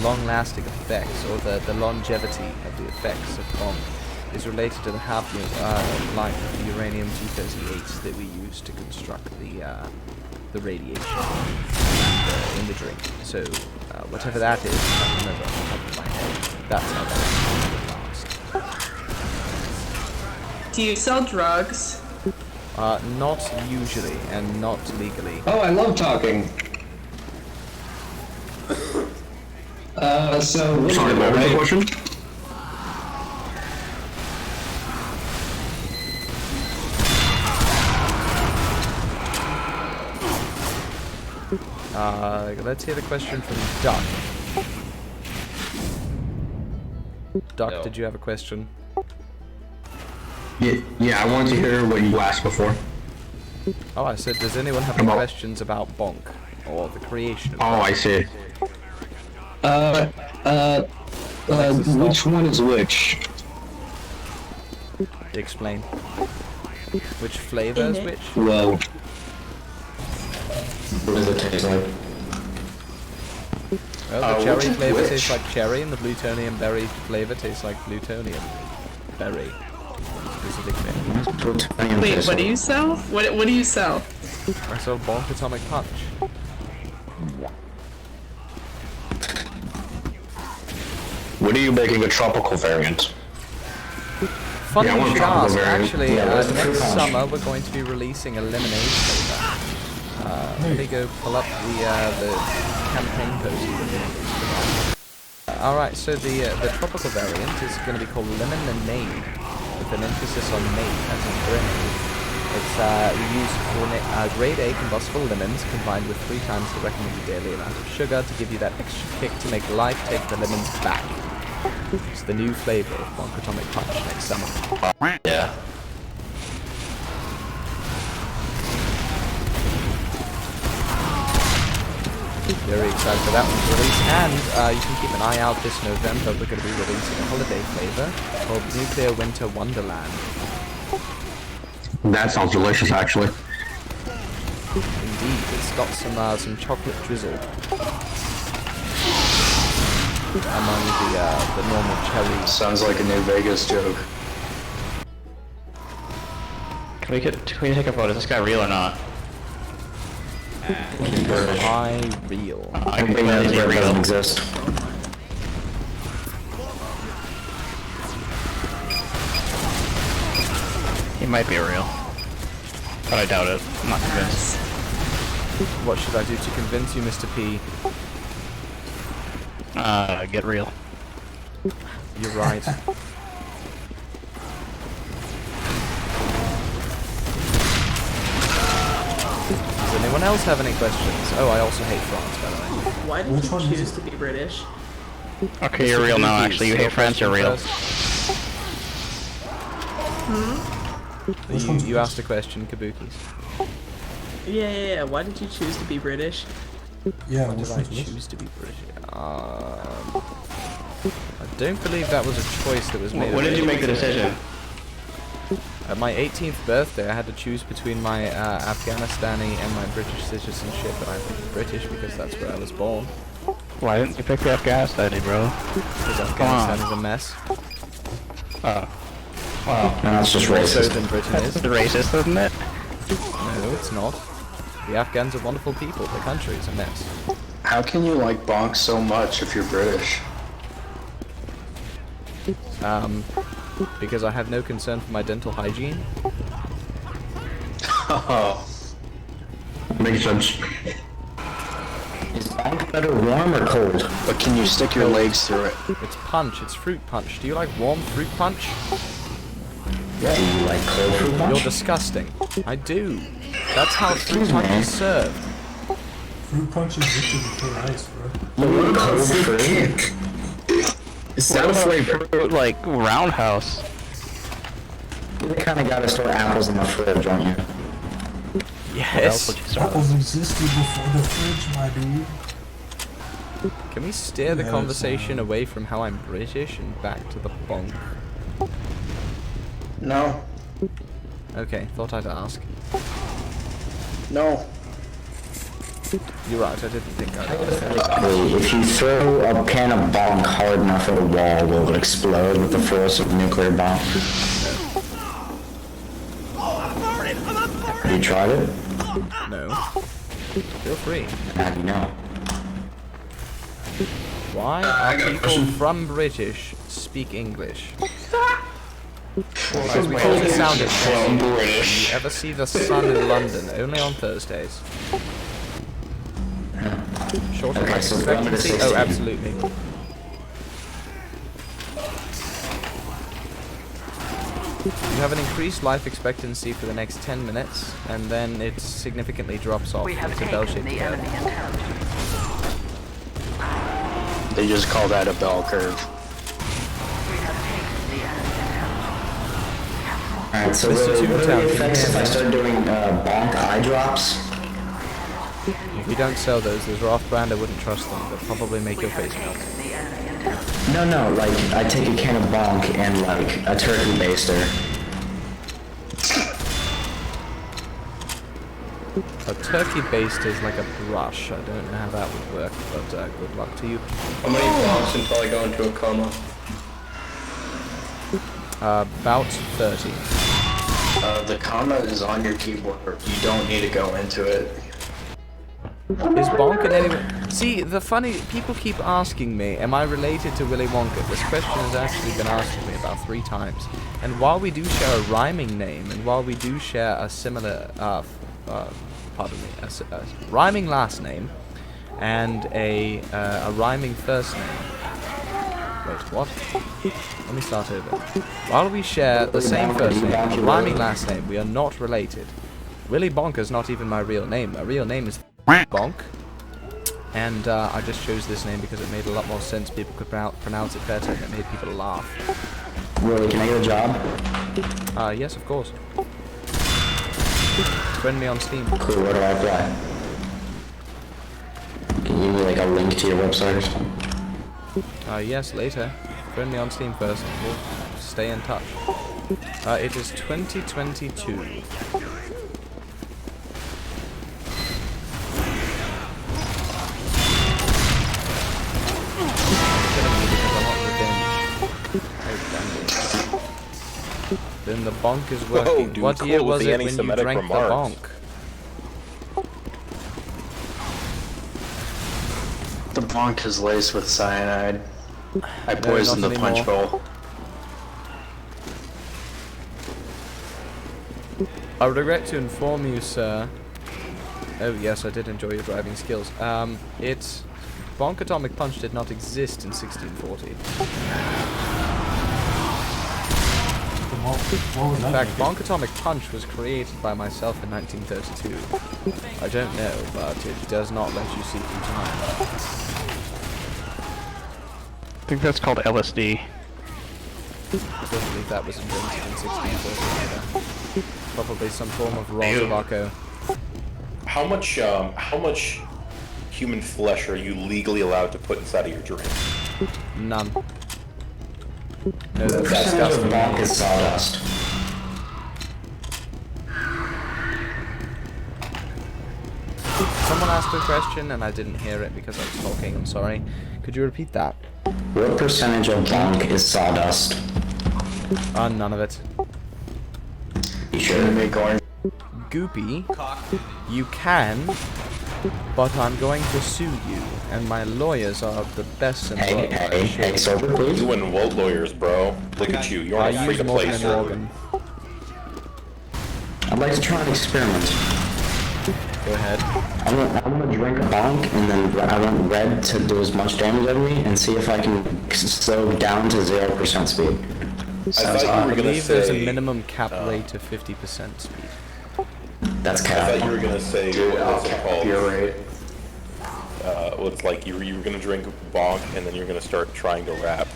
long-lasting effects, or the longevity of the effects of Bonk, is related to the half-life of the uranium-238 that we use to construct the radiation in the drink. So whatever that is, I can't remember off the top of my head. That's how that lasts. Do you sell drugs? Not usually, and not legally. Oh, I love talking. So what Sorry, what was the question? Let's hear the question from Duck. Duck, No. did you have a question? Yeah, I wanted to hear what you asked before. Oh, I said, does anyone have any questions about Bonk, or the creation of Oh, Bonk? I see. which one is which? Explain. Which flavor is which? Well, What does it taste like? Well, the cherry flavor tastes like cherry, and the plutonium berry flavor tastes like plutonium berry. Specifically. Wait, what do you sell? What do you sell? I sell Bonk Atomic Punch. When are you making a tropical variant? Funny Yeah, I want you should tropical ask. variant. Actually, Yeah, where's the fruit next punch? summer we're going to be releasing a lemonade flavor. Let me go pull up the campaign poster. Alright, so the tropical variant is going to be called Lemonade, with an emphasis on nade, as in grenade. It's, we use grade A combustible lemons combined with 3 times the recommended daily amount of sugar to give you that extra kick to make life take the lemons back. It's the new flavor of Bonk Atomic Punch next summer. Yeah. Very excited for that one's release, and you can keep an eye out this November. We're going to be releasing a holiday flavor called Nuclear Winter Wonderland. That sounds delicious, actually. Indeed, it's got some chocolate drizzle among the normal cherries. Sounds like a New Vegas joke. Can we take a photo? Is this guy real or not? Why real? I can bring that as real. Exist. He might be real, but I doubt it. I'm not convinced. What should I do to convince you, Mr. P? Get real. You're right. Does anyone else have any questions? Oh, I also hate France, by the way. Why did you choose to be British? Okay, you're real now, actually. You hate France, you're real. You asked a question, Kabukis. Yeah. Why did you choose to be British? Yeah, why did I choose to be British? I don't believe that was a choice that was made. When did you make the decision? At my 18th birthday, I had to choose between my Afghanistani and my British citizenship, and I picked British because that's where I was born. Why didn't you pick the Afghanistani, bro? Because Afghanistan is a mess. Oh. Wow. That's just More so racist. than Britain That's is. racist, isn't it? No, it's not. The Afghans are wonderful people. The country is a mess. How can you like Bonk so much if you're British? Because I have no concern for my dental hygiene. Oh. Makes sense. Is Bonk better warm or cold? But can you stick your legs through it? It's punch. It's fruit punch. Do you like warm fruit punch? Do you like cold fruit punch? You're disgusting. I do. That's how fruit punch is served. Fruit punch is richer than fruit ice, bro. What about fruit kick? It sounds like fruit, like roundhouse. You kind of gotta store apples in the fridge, don't you? Yes. Apples existed before the fridge, my dude. Can we steer the conversation away from how I'm British and back to the bonk? No. Okay, thought I'd ask. No. You're right, I didn't think I'd ask. If you throw a can of bonk hard enough at a wall, will it explode with the force of nuclear bomb? Have you tried it? No. Feel free. How do you know? Why are people from British speak English? Because we all sound it. You ever see the sun in London? Only on Thursdays. Short Okay, life so expectancy? Oh, absolutely. You have an increased life expectancy for the next 10 minutes, and then it significantly drops off. It's a bell-shaped curve. They just call that a bell curve. Alright, so what are the effects if I start doing bonk eye drops? If you don't sell those off-brand, I wouldn't trust them. They'll probably make your face melt. No, like, I take a can of bonk and, like, a turkey baster. A turkey baster is like a brush. I don't know how that would work, but good luck to you. How many bonks until I go into a coma? About 30. The comma is on your keyboard. You don't need to go into it. Is Bonk in any way... See, the funny... People keep asking me, am I related to Willy Wonka? This question has actually been asked to me about 3 times. And while we do share a rhyming name, and while we do share a similar... pardon me, a rhyming last name, and a rhyming first name... Wait, what? Let me start over. While we share the same first name and a rhyming last name, we are not related. Willy Bonka is not even my real name. My real name is Bonk. And I just chose this name because it made a lot more sense. People could pronounce it better, and it made people laugh. Willy, can I get a job? Yes, of course. Friend me on Steam. Cool, where do I apply? Can you give me like a link to your website or something? Yes, later. Friend me on Steam first, and we'll stay in touch. It is 2022. Then the bonk is working. Whoa, dude, what year was it when you anti-Semitic drank remarks. The bonk is laced with cyanide. I poisoned the punch bowl. I regret to inform you, sir. Oh yes, I did enjoy your driving skills. It's... Bonk Atomic Punch did not exist in 1640. In fact, Bonk Atomic Punch was created by myself in 1932. I don't know, but it does not let you see through time. I think that's called LSD. I don't believe that was invented in 1640 either. Probably some form of raw tobacco. How much human flesh are you legally allowed to put inside of your drink? None. No, that's disgusting. Bonk is sawdust. Someone asked a question and I didn't hear it because I was talking. I'm sorry. Could you repeat that? What percentage of bonk is sawdust? None of it. You sure? Goopy, you can, but I'm going to sue you, and my lawyers are the best in the world. Hey, sober, please. You and what lawyers, bro? Look at you. You're on a free-to-play server. I'd like to try an experiment. Go ahead. I want to drink a bonk, and then I want red to do as much damage on me, and see if I can slow down to 0% speed. I believe there's a minimum cap rate of 50% speed. That's cap. I thought you were gonna say what's it called? Your rate. Well, it's like you were gonna drink bonk and then you're gonna start trying to rap,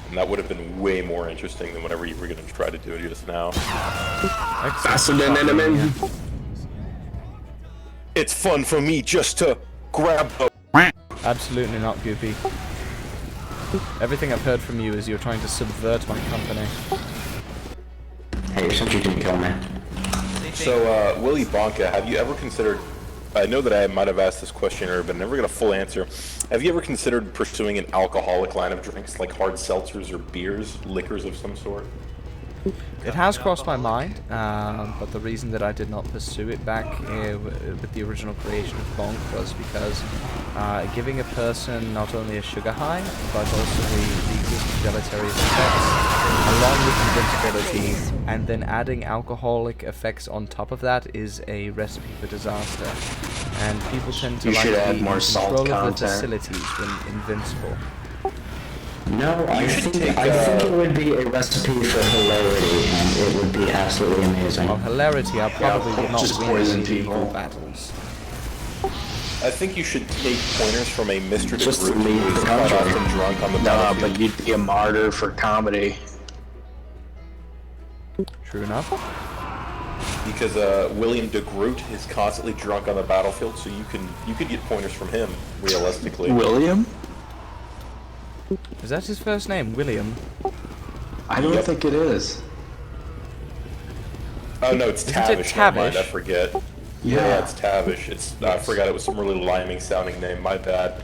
and that would have been way more interesting than whatever you were gonna try to do just now. Faster than enemy. It's fun for me just to grab a. Absolutely not, Goopy. Everything I've heard from you is you're trying to subvert my company. Hey, since you didn't kill me. So, Willy Bonka, have you ever considered, I know that I might have asked this question earlier, but never got a full answer. Have you ever considered pursuing an alcoholic line of drinks, like hard seltzers or beers, liquors of some sort? It has crossed my mind, but the reason that I did not pursue it back with the original creation of Bonk was because giving a person not only a sugar high, but also the existing deleterious effects, along with invincibility, and then adding alcoholic effects on top of that is a recipe for disaster. And people tend to like to be in control of the facilities when invincible. No, I think it would be a recipe for hilarity, and it would be absolutely amazing. Well, hilarity, I probably would not win any equal battles. I think you should take pointers from a Mr. Just DeGroot who is quite often drunk on the battlefield. But you'd be a martyr for comedy. True enough. Because William DeGroot is constantly drunk on the battlefield, so you could get pointers from him, realistically. William? Is that his first name, William? I don't think it is. Oh no, it's Tavish. Never mind, I forget. Yeah, it's Tavish. I forgot it was some really liming sounding name. My bad.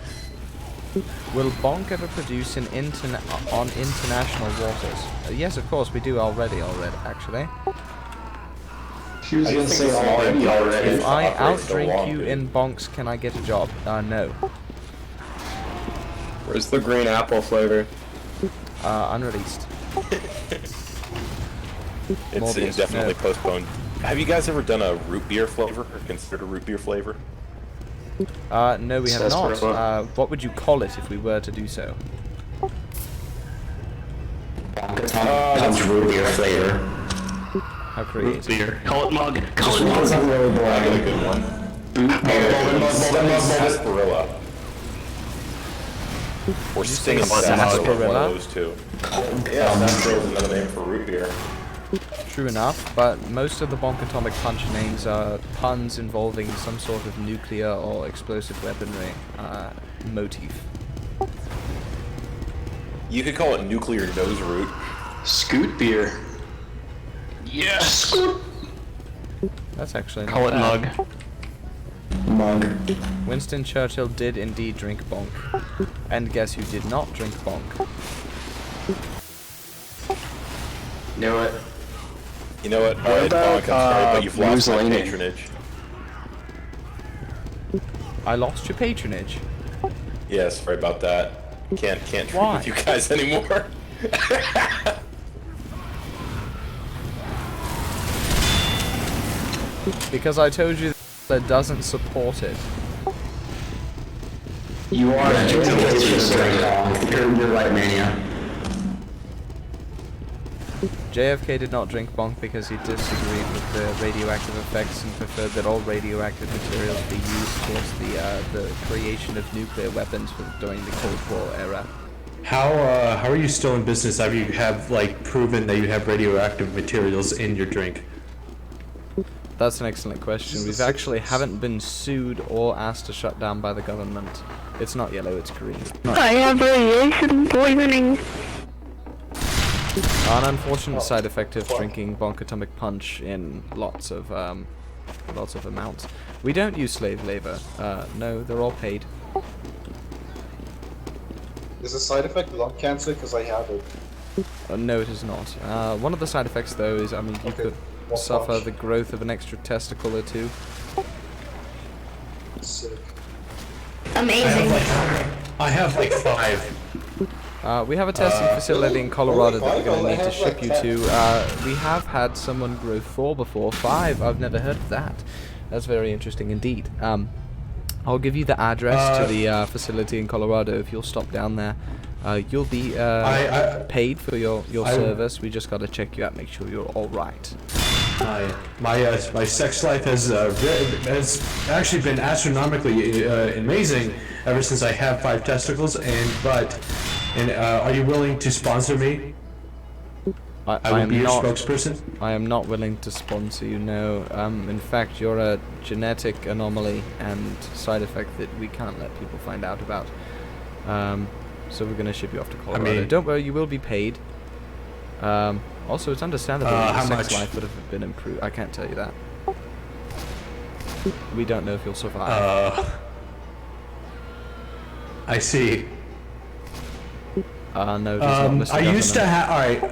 Will Bonk ever produce on international waters? Yes, of course, we do already, actually. She was gonna say already. If I outdrink you in bonks, can I get a job? No. Where's the green apple flavor? Unreleased. It's indefinitely postponed. Have you guys ever done a root beer flavor, or considered a root beer flavor? No, we have not. What would you call it if we were to do so? That's root beer flavor. How creative. Root beer. Call it mug. Call it mug. I got a good one. Sarsaparilla. Or stinging sarsaparilla. One of those two. Yeah, sarsaparilla is another name for root beer. True enough, but most of the Bonk Atomic Punch names are puns involving some sort of nuclear or explosive weaponry motif. You could call it nuclear nose root. Scoot beer. Yes! That's actually Call it mug. Mug. Winston Churchill did indeed drink bonk. And guess who did not drink bonk? Knew it. You know what? Alright, Bonk, I'm sorry, but you've lost my patronage. I lost your patronage? Yeah, sorry about that. Can't drink with you guys anymore. Because I told you that doesn't support it. You are you're right, Mania. JFK did not drink bonk because he disagreed with the radioactive effects and preferred that all radioactive materials be used towards the creation of nuclear weapons during the Cold War era. How are you still in business after you have proven that you have radioactive materials in your drink? That's an excellent question. We've actually haven't been sued or asked to shut down by the government. It's not yellow, it's green. I have radiation poisoning. An unfortunate side effect of drinking Bonk Atomic Punch in lots of amounts. We don't use slave labor. No, they're all paid. Is a side effect lung cancer? Because I have it. No, it is not. One of the side effects, though, is you could suffer the growth of an extra testicle or two. Sick. Amazing. I have 5. We have a testing facility in Colorado that we're going to need to ship you to. We have had someone grow 4 before. 5, I've never heard of that. That's very interesting indeed. I'll give you the address to the facility in Colorado if you'll stop down there. You'll be paid for your service. We just gotta check you out, make sure you're all right. My sex life has actually been astronomically amazing ever since I have 5 testicles. Are you willing to sponsor me? I will be your spokesperson. I am not willing to sponsor you. No. In fact, you're a genetic anomaly and side effect that we can't let people find out about. So we're gonna ship you off to Colorado. Don't worry, you will be paid. Also, it's understandable that your sex life would have been improved. I can't tell you that. We don't know if you'll survive. I see. No, Mr. I used to have. All right.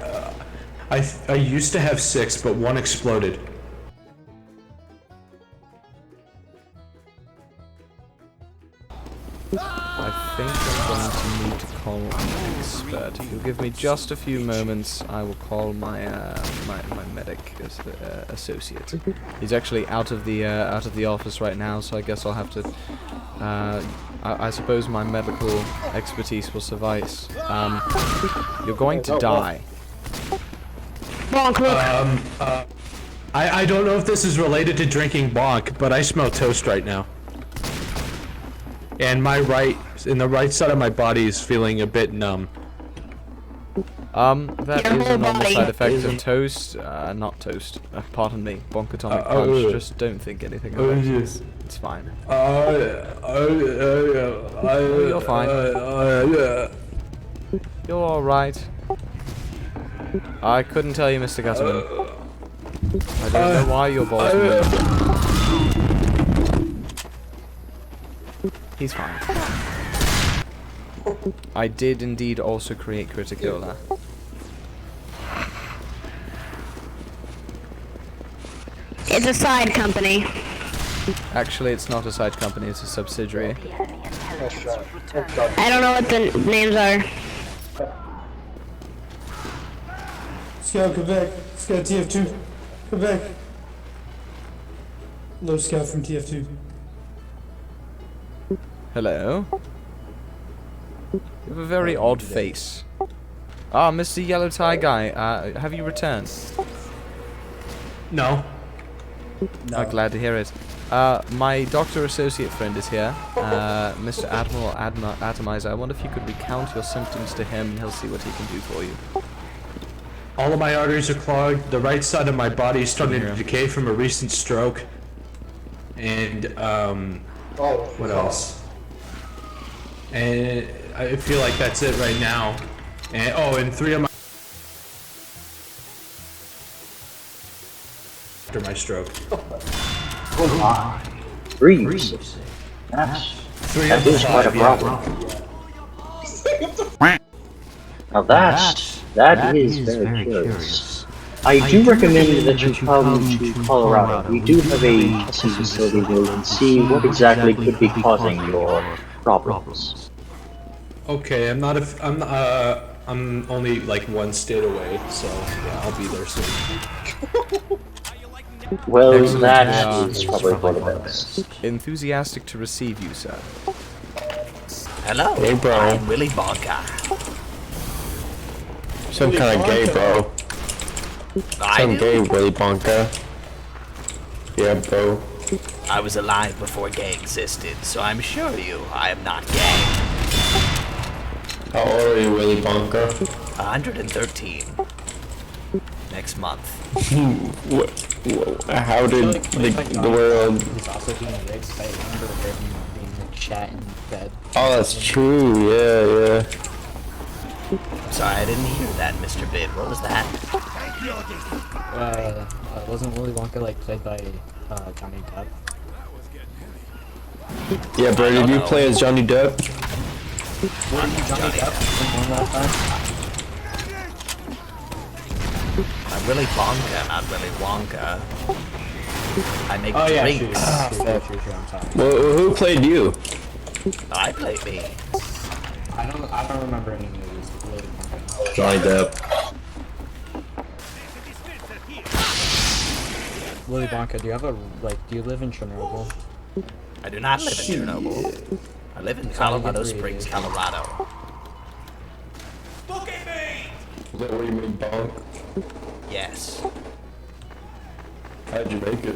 I used to have 6, but 1 exploded. I think I'm going to need to call an expert. If you'll give me just a few moments, I will call my my medic associate. He's actually out of the office right now, so I guess I'll have to. I suppose my medical expertise will suffice. You're going to die. Bonk, look. I don't know if this is related to drinking bonk, but I smell toast right now. And the right side of my body is feeling a bit numb. That is a normal side effect of toast, not toast. Pardon me, bonk atomic punch. Just don't think anything of it. It's fine. You're fine. You're all right. I couldn't tell you, Mr. Gutterman. I don't know why your balls move. He's fine. I did indeed also create Criticola. It's a side company. Actually, it's not a side company, it's a subsidiary. I don't know what the names are. Scout, Quebec. Scout TF2. Quebec. Low Scout from TF2. Hello? You have a very odd face. Ah, Mr. Yellow Tie Guy, have you returned? No. I'm glad to hear it. My doctor associate friend is here, Mr. Admiral Atomizer. I wonder if you could recount your symptoms to him and he'll see what he can do for you. All of my arteries are clogged. The right side of my body is starting to decay from a recent stroke. And, what else? And I feel like that's it right now. And, and 3 of my... after my stroke. Oh my. Breeze. That is quite a problem. Now that is very curious. I do recommend that you come to Colorado. We do have a testing facility there and see what exactly could be causing your problems. Okay, I'm only like 1 state away, so yeah, I'll be there soon. Well, that is probably for the best. Enthusiastic to receive you, sir. Hello, hey, bro. I'm Willy Bonka. Some kind of gay, bro. Some gay, Willy Bonka. Yeah, bro. I was alive before gay existed, so I'm sure I am not gay. How old are you, Willy Bonka? 113. Next month. How did the world... He's also being rich, I remember him being in chat in bed. Oh, that's true, yeah. Sorry, I didn't hear that, Mr. Bid. What was that? Wasn't Willy Bonka like played by Johnny Depp? Yeah, bro, did you play as Johnny Depp? Wasn't Johnny Depp in one last time? I'm Willy Bonka, not Willy Wonka. I make drinks. Sure, I'm sorry. Well, who played you? I played me. I don't remember any movies. Willy Bonka. Johnny Depp. Willy Bonka, do you have do you live in Chernobyl? I do not live in Chernobyl. I live in Colorado Springs, Colorado. that where you made bonk? Yes. How'd you make it?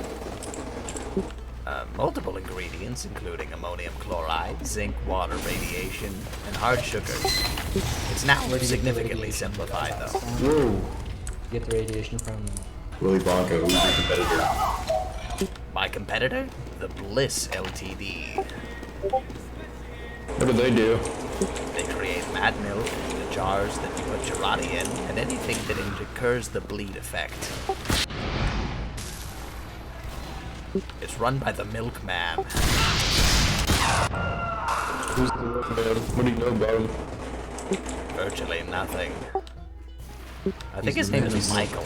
Multiple ingredients, including ammonium chloride, zinc, water, radiation, and hard sugars. It's now significantly simplified, though. Whoa. Get the radiation from Willy Bonka, who's your competitor? My competitor? The Bliss Ltd. What do they do? They create mad milk, the jars that you put Cheery in, and anything that incurs the bleed effect. It's run by the Milkman. Who's the Milkman? What do you know about him? Virtually nothing. I think his name is Michael.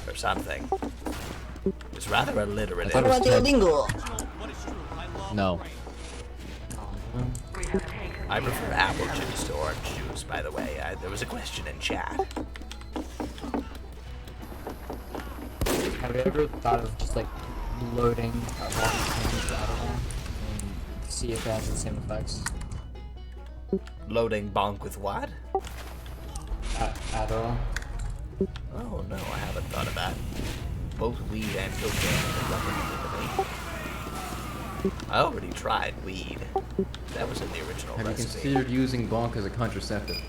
Or something. It's rather alliterative. No. I prefer apple juice to orange juice, by the way. There was a question in chat. Have you ever thought of just like loading a lot of things out of them and see if it has the same effects? Loading bonk with what? Adderall. Oh no, I haven't thought of that. Both weed and cocaine are recommended to me. I already tried weed. That was in the original Have recipe. you considered using bonk as a contraceptive?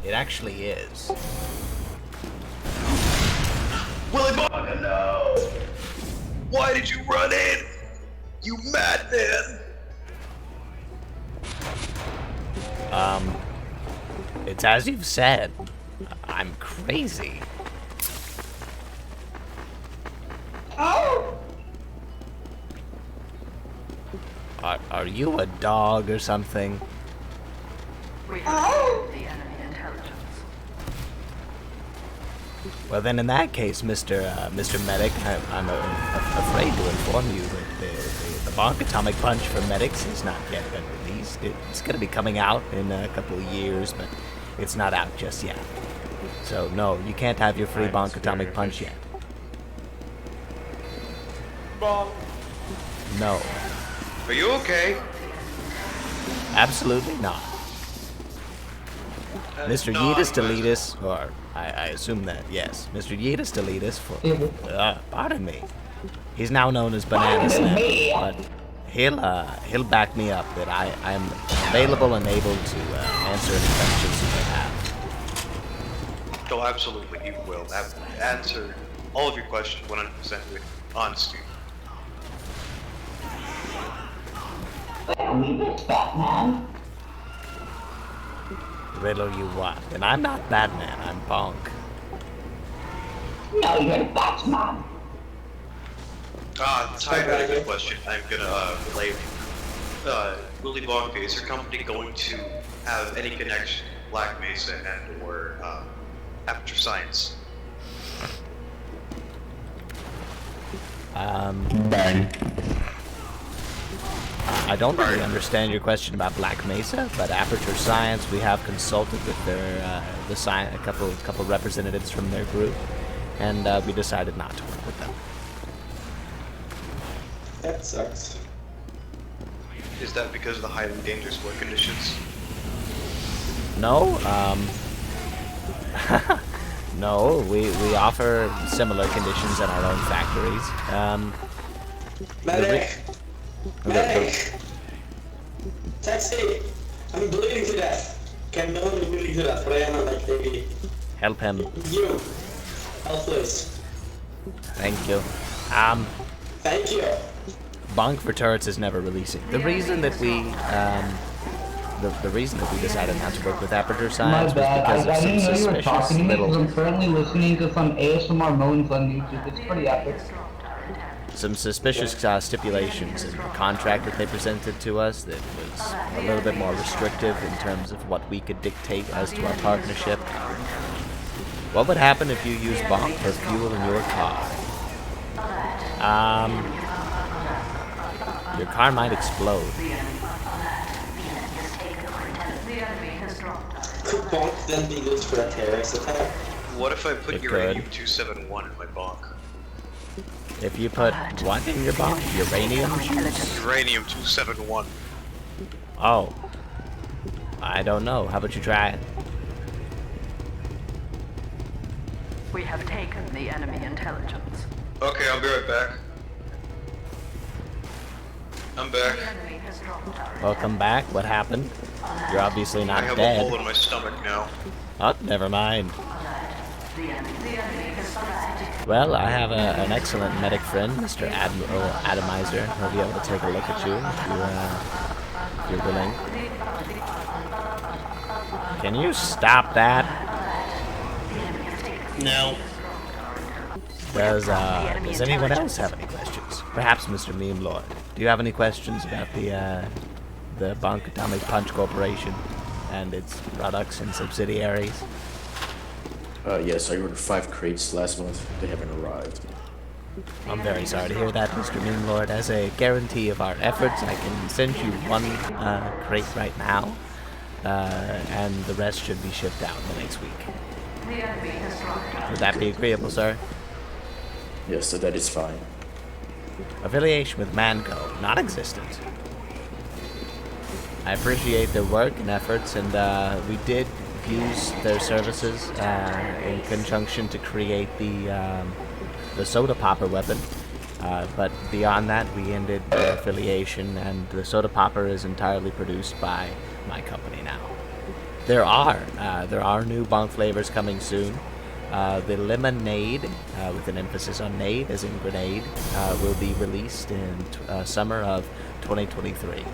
It actually is. Willy Bonka, no! Why did you run in? You madman! It's as you've said. I'm crazy. Oh! Are you a dog or something? Oh! The enemy intelligence. Well then, in that case, Mr. Medic, I'm afraid to inform you that the Bonk Atomic Punch for medics has not yet been released. It's going to be coming out in a couple of years, but it's not out just yet. So no, you can't have your free Bonk Atomic Punch yet. Bonk. No. Are you okay? Absolutely not. Mr. Yeetus Deletus, or I assume that, yes. Mr. Yeetus Deletus, pardon me. He's now known as Banana Snap, but he'll back me up that I am available and able to answer any questions you may have. Oh, absolutely, you will. Answer all of your questions 100% with honesty. Batman. Riddle you what? And I'm not Batman, I'm Bonk. No, you're Batman. Type out a good question. I'm gonna relay Willy Bonka, is your company going to have any connection to Black Mesa and or Aperture Science? Bang. I don't really understand your question about Black Mesa, but Aperture Science, we have consulted with their a couple representatives from their group, and we decided not to work with them. That sucks. Is that because of the highly dangerous work conditions? No, no, we offer similar conditions in our own factories. Medic! Medic! Taxi! I'm bleeding to death. Can no one bleeding to death, but I am on my baby. Help him. You! Help please. Thank you. Thank you. Bonk for Turrets is never releasing. The reason that we the reason that we decided not to work with Aperture Science was because of some suspicious little I'm currently listening to some ASMR moans on YouTube. It's pretty epic. some suspicious stipulations in the contract that they presented to us that was a little bit more restrictive in terms of what we could dictate as to our partnership. What would happen if you used Bonk for fuel in your car? Your car might explode. Could Bonk then be used for a terrorist attack? What if I put It uranium-271 in my Bonk? If you put what in your Bonk? Uranium juice? Uranium-271. Oh. I don't know. How about you try it? We have taken the enemy intelligence. Okay, I'll be right back. I'm back. Welcome back. What happened? You're obviously not I have dead. a hole in my stomach now. Oh, never mind. Well, I have an excellent medic friend, Mr. Atomizer. He'll be able to take a look at you if you're willing. Can you stop that? No. Does anyone else have any questions? Perhaps Mr. Meme Lord. Do you have any questions about the Bonk Atomic Punch Corporation and its products and subsidiaries? Yes, I ordered 5 crates last month. They haven't arrived. I'm very sorry to hear that, Mr. Meme Lord. As a guarantee of our efforts, I can send you 1 crate right now, and the rest should be shipped out in the next week. Would that be agreeable, sir? Yes, so that is fine. Affiliation with Manco, not existent. I appreciate their work and efforts, and we did use their services in conjunction to create the soda popper weapon. But beyond that, we ended the affiliation, and the soda popper is entirely produced by my company now. There are new Bonk flavors coming soon. The lemonade, with an emphasis on nade, as in grenade, will be released in summer of 2023.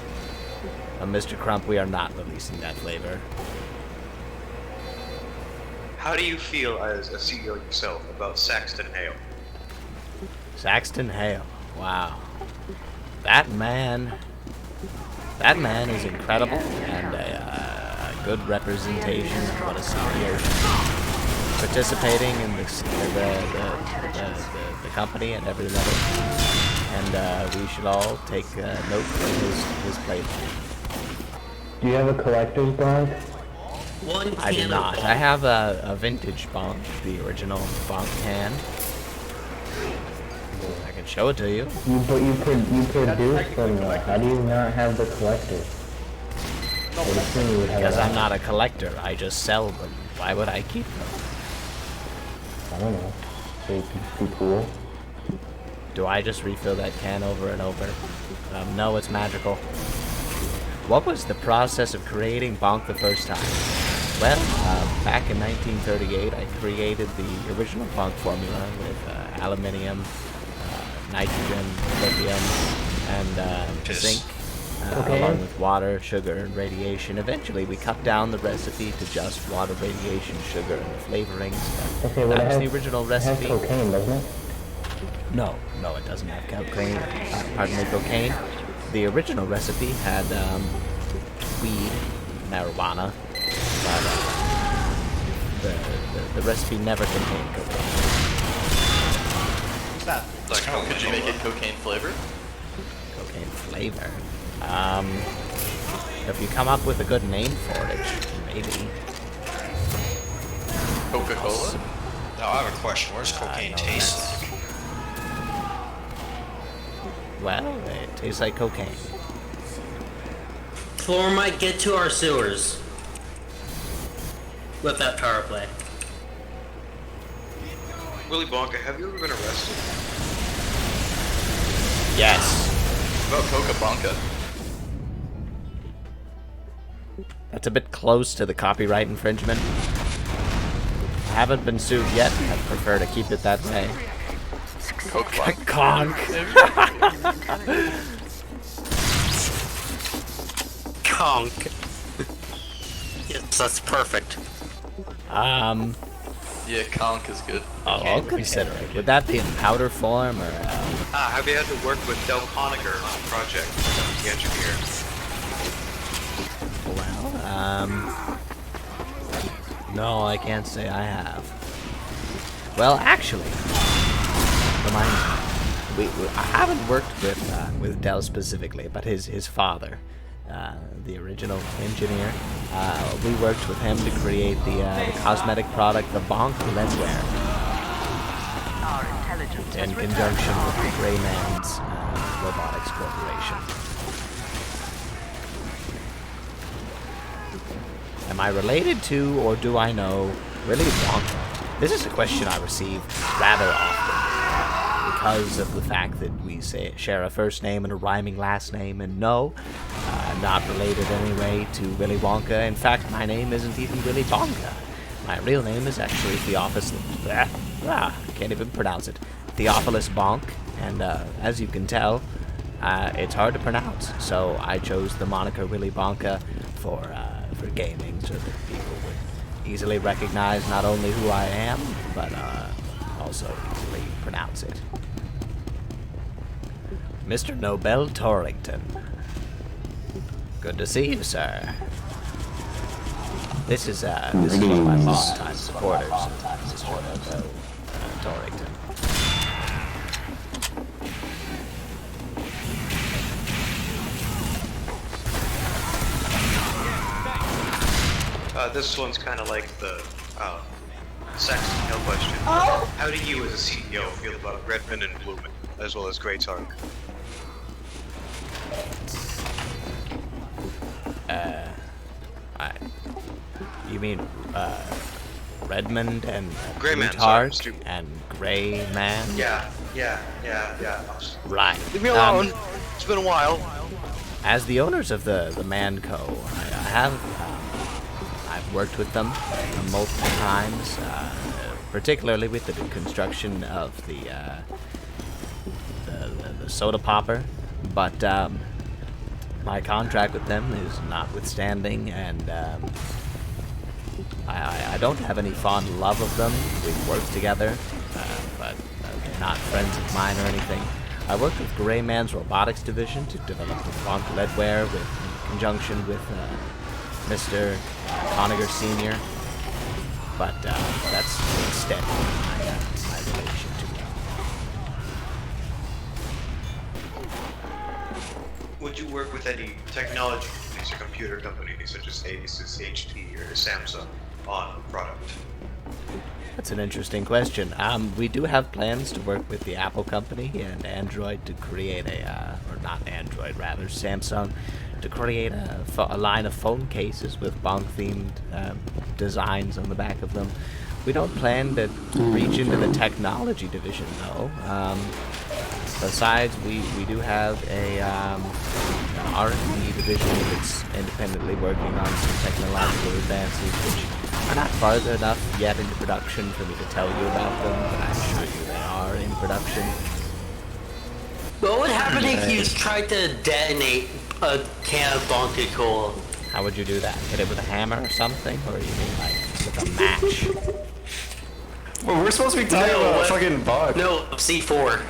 Mr. Crump, we are not releasing that flavor. How do you feel as a CEO yourself about Saxton Hale? Saxton Hale, wow. That man is incredible, and a good representation of what a CEO should be. Participating in the company at every level, and we should all take note of his playbook. Do you have a collector's Bonk? I do not. I have a vintage Bonk, the original Bonk can. I can show it to you. But you produce them though. How do you not have the collector? Because I'm not a collector. I just sell them. Why would I keep them? I don't know. So you can be cool. Do I just refill that can over and over? No, it's magical. What was the process of creating Bonk the first time? Well, back in 1938, I created the original Bonk formula with aluminium, nitrogen, lithium, and zinc, along with water, sugar, and radiation. Eventually, we cut down the recipe to just water, radiation, sugar, and flavorings. Okay, well, that was the original recipe. It has cocaine, doesn't it? No, it doesn't have cocaine. Pardon me, cocaine. The original recipe had weed, marijuana, but the recipe never contained cocaine. What's that? Like, how could you make it cocaine flavored? Cocaine flavor? If you come up with a good name for it, maybe. Coca-Cola? Now I have a question. What does cocaine taste like? Well, it tastes like cocaine. Floor might get to our sewers. Let that power play. Willy Bonka, have you ever been arrested? Yes. What about Coca Bonka? That's a bit close to the copyright infringement. I haven't been sued yet. I'd prefer to keep it that way. Conk. Conk. Yes, that's perfect. Yeah, conk is good. Oh, I'll consider it. Would that be in powder form, or? Have you had to work with Del Conacher on a project as the engineer? Well, no, I can't say I have. Well, actually, I haven't worked with Del specifically, but his father, the original engineer, we worked with him to create the cosmetic product, the Bonk Leadwear, in conjunction with the Gray Man's Robotics Corporation. Am I related to, or do I know, Willy Bonka? This is a question I receive rather often because of the fact that we share a first name and a rhyming last name, and no, I'm not related anyway to Willy Bonka. In fact, my name isn't even Willy Bonka. My real name is actually can't even pronounce it. Theophilus Bonk, and as you can tell, it's hard to pronounce, so I chose the moniker Willy Bonka for gaming, so that people would easily recognize not only who I am, but also easily pronounce it. Mr. Nobel Torrington. Good to see you, sir. This is one of my long-time supporters, Mr. Nobel Torrington. This one's kind of like the second CEO question. How do you, as a CEO, feel about Redmond and Blumen, as well as Great Arc? You mean Redmond and Gray Man, Plutarch sorry, and Gray Man? Yeah. Right. Leave me alone. It's been a while. As the owners of the Man Co., I've worked with them multiple times, particularly with the construction of the soda popper, but my contract with them is notwithstanding, and I don't have any fond love of them. We've worked together, but they're not friends of mine or anything. I worked with Gray Man's robotics division to develop the Bonk leadware in conjunction with Mr. Coniger Sr., but that's the extent of my relation to him. Would you work with any technology companies or computer companies such as Asus, HP, or Samsung on a product? That's an interesting question. We do have plans to work with the Apple company and Android to create Samsung, to create a line of phone cases with Bonk-themed designs on the back of them. We don't plan to reach into the technology division, though. Besides, we do have an R&D division that's independently working on some technological advances, which are not farther enough yet into production for me to tell you about them, but I assure you they are in production. What would happen if you tried to detonate a can of Bonka Cola? How would you do that? Hit it with a hammer or something? Or you mean like with a match? Well, we're supposed to be talking about fucking Bonk. No, C4.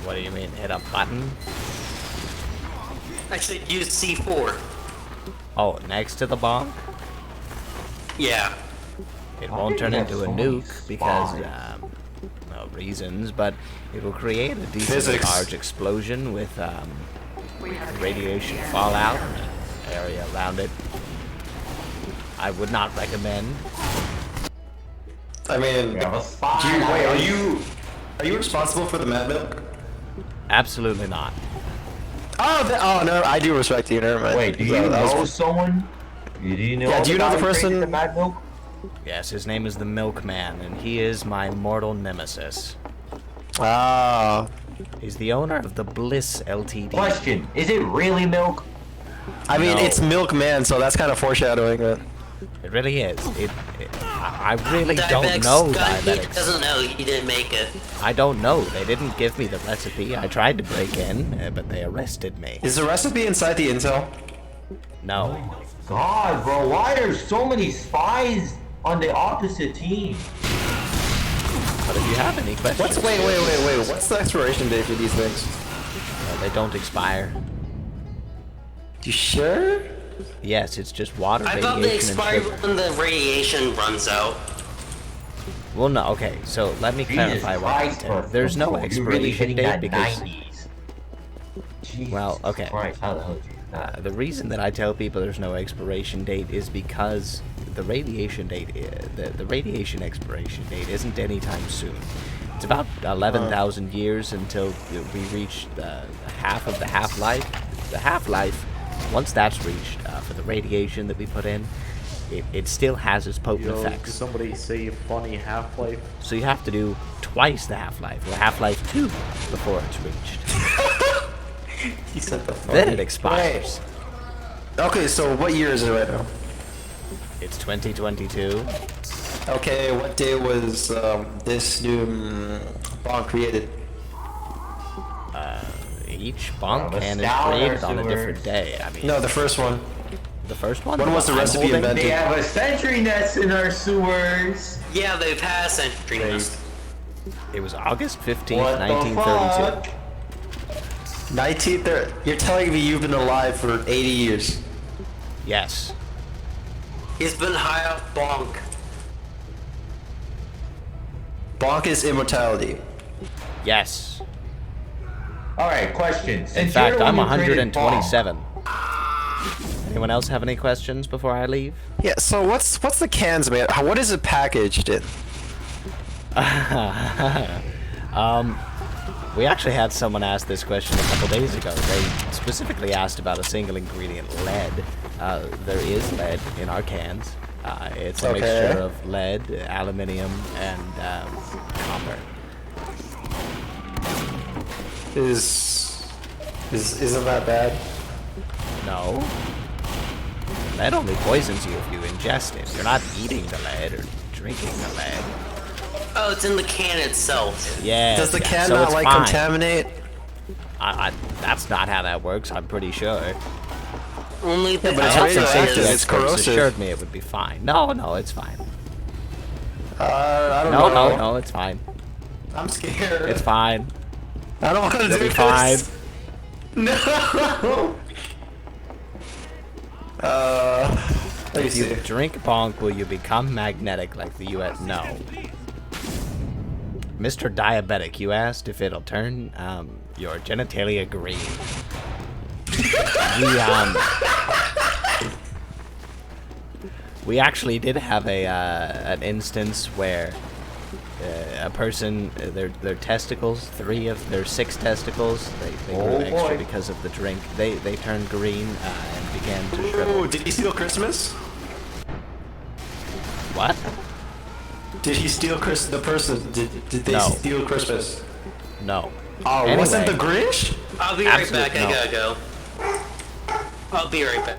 What do you mean, hit a button? I said use C4. Oh, next to the Bonk? Yeah. It won't turn into a nuke because, reasons, but it will create a decently large explosion with radiation fallout in the area around it. I would not recommend. I mean, are you responsible for the mad milk? Absolutely not. Oh no, I do respect you. Never mind. Wait, do you know someone? Do you know? Yeah, do you know the person? The Mad Milk? Yes, his name is the Milkman, and he is my mortal nemesis. Ah. He's the owner of the Bliss Ltd. Question: is it really milk? I mean, No. it's Milkman, so that's kind of foreshadowing it. It really is. I really don't know diabetics. He doesn't know. He didn't make it. I don't know. They didn't give me the recipe. I tried to break in, but they arrested me. Is the recipe inside the intel? No. God, bro, why are there so many spies on the opposite team? But if you have any questions... Wait. What's the expiration date for these things? They don't expire. You sure? Yes, it's just water, I radiation, thought they and expired sugar. when the radiation runs out. Well, no, okay, so let me clarify what I said. There's no expiration date because... Well, okay. The reason that I tell people there's no expiration date is because the radiation date, the radiation expiration date isn't anytime soon. It's about 11,000 years until we reach the half of the half-life. The half-life once that's reached, for the radiation that we put in, it still has its potent effects. Did somebody say funny Half-Life? So you have to do twice the Half-Life, or Half-Life 2, before it's reached. He said the funny. Then it expires. Okay, so what year is it right now? It's 2022. Okay, what day was this new Bonk created? Each Bonk can is created on a different day. I mean, No, the first one. the first one. When was the recipe invented? They have a sentry nest in our sewers. Yeah, they've had a sentry nest. It was August 15th, What the 1932. You're telling me you've been alive for 80 years? Yes. He's been high off Bonk. Bonk is immortality. Yes. All right, question. In fact, I'm 127. Anyone else have any questions before I leave? Yeah. So what's the cans made? What is it packaged in? We actually had someone ask this question a couple days ago. They specifically asked about a single ingredient, lead. There is lead in our cans. It's a mixture of lead, aluminium, and copper. Isn't that bad? No. Lead only poisons you if you ingest it. You're not eating the lead or drinking the lead. Oh, it's in the can itself. Yeah. Does the can so not it's like fine. contaminate? That's not how that works. I'm pretty sure. Only the but it's radioactive. It's corrosive. Assured me it would be fine. No, it's fine. I don't know. No, it's fine. I'm scared. It's fine. I don't want to do It'll be this. fine. No. If you drink Bonk, will you become magnetic like the U.S.? No. Mr. Diabetic, you asked if it'll turn your genitalia green. We actually did have an instance where a person, their testicles, 3 of their 6 testicles, they grew extra because of the drink. They turned green and began to shrivel. Ooh, did he steal Christmas? What? Did he steal the person? Did they steal Christmas? No. Oh, Anyway. wasn't the Grinch? I'll be right Absolute back. I gotta go. I'll be right back.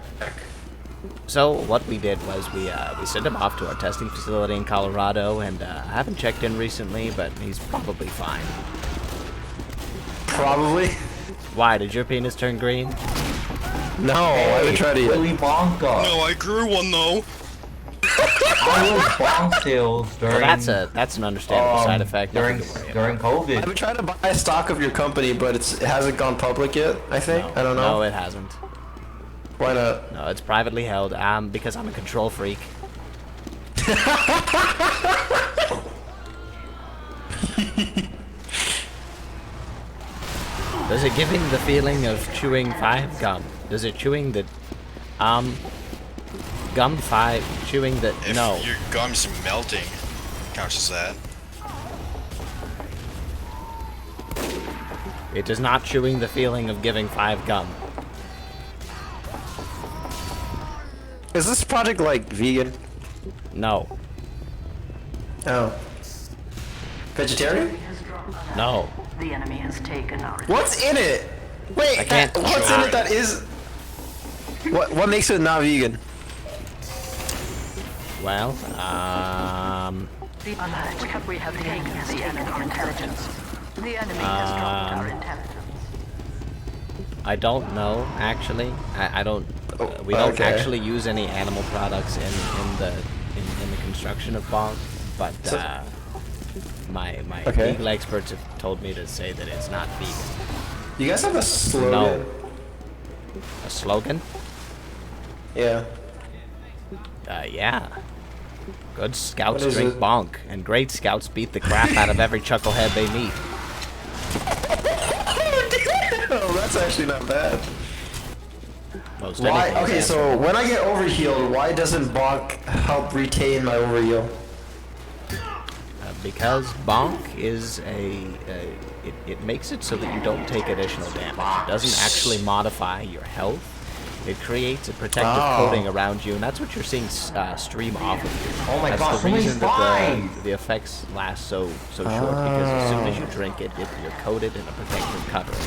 So what we did was we sent him off to our testing facility in Colorado, and I haven't checked in recently, but he's probably fine. Probably? Why, did your penis turn green? No, I haven't tried it yet. Willy Bonka. No, I grew one though. I was bonk sales during. Well, that's an understandable side effect. During COVID. I've been trying to buy a stock of your company, but it hasn't gone public yet, I think. I don't know. No, it hasn't. Why not? No, it's privately held. Because I'm a control freak. Does it give him the feeling of chewing 5 gum? Does it chewing the gum 5 chewing the no? If your gum's melting, counts as that. It does not chewing the feeling of giving 5 gum. Is this project like vegan? No. Oh. Vegetarian? No. The enemy has taken our. What's in it? Wait, I can't. what's in it that is? What makes it not vegan? Well, Alert. We have taken the enemy intelligence. The enemy has dropped our intelligence. I don't know actually. I don't. We don't actually use any animal products in the construction of Bonk, but my legal experts have told me to say that it's not vegan. You guys have a slogan? No. A slogan? Yeah. Yeah. Good scouts What is drink it? Bonk, and great scouts beat the crap out of every chucklehead they meet. Oh, that's actually not bad. Most Why? anything is Okay, so answerable. when I get overhealed, why doesn't Bonk help retain my overheal? Because Bonk is it makes it so that you don't take additional damage. It doesn't actually modify your health. It creates a protective coating around you, and that's what you're seeing stream off of you. Oh my that's gosh, the so many reason that spies! the effects last so short, because as soon as you drink it, you're coated in a protective covering.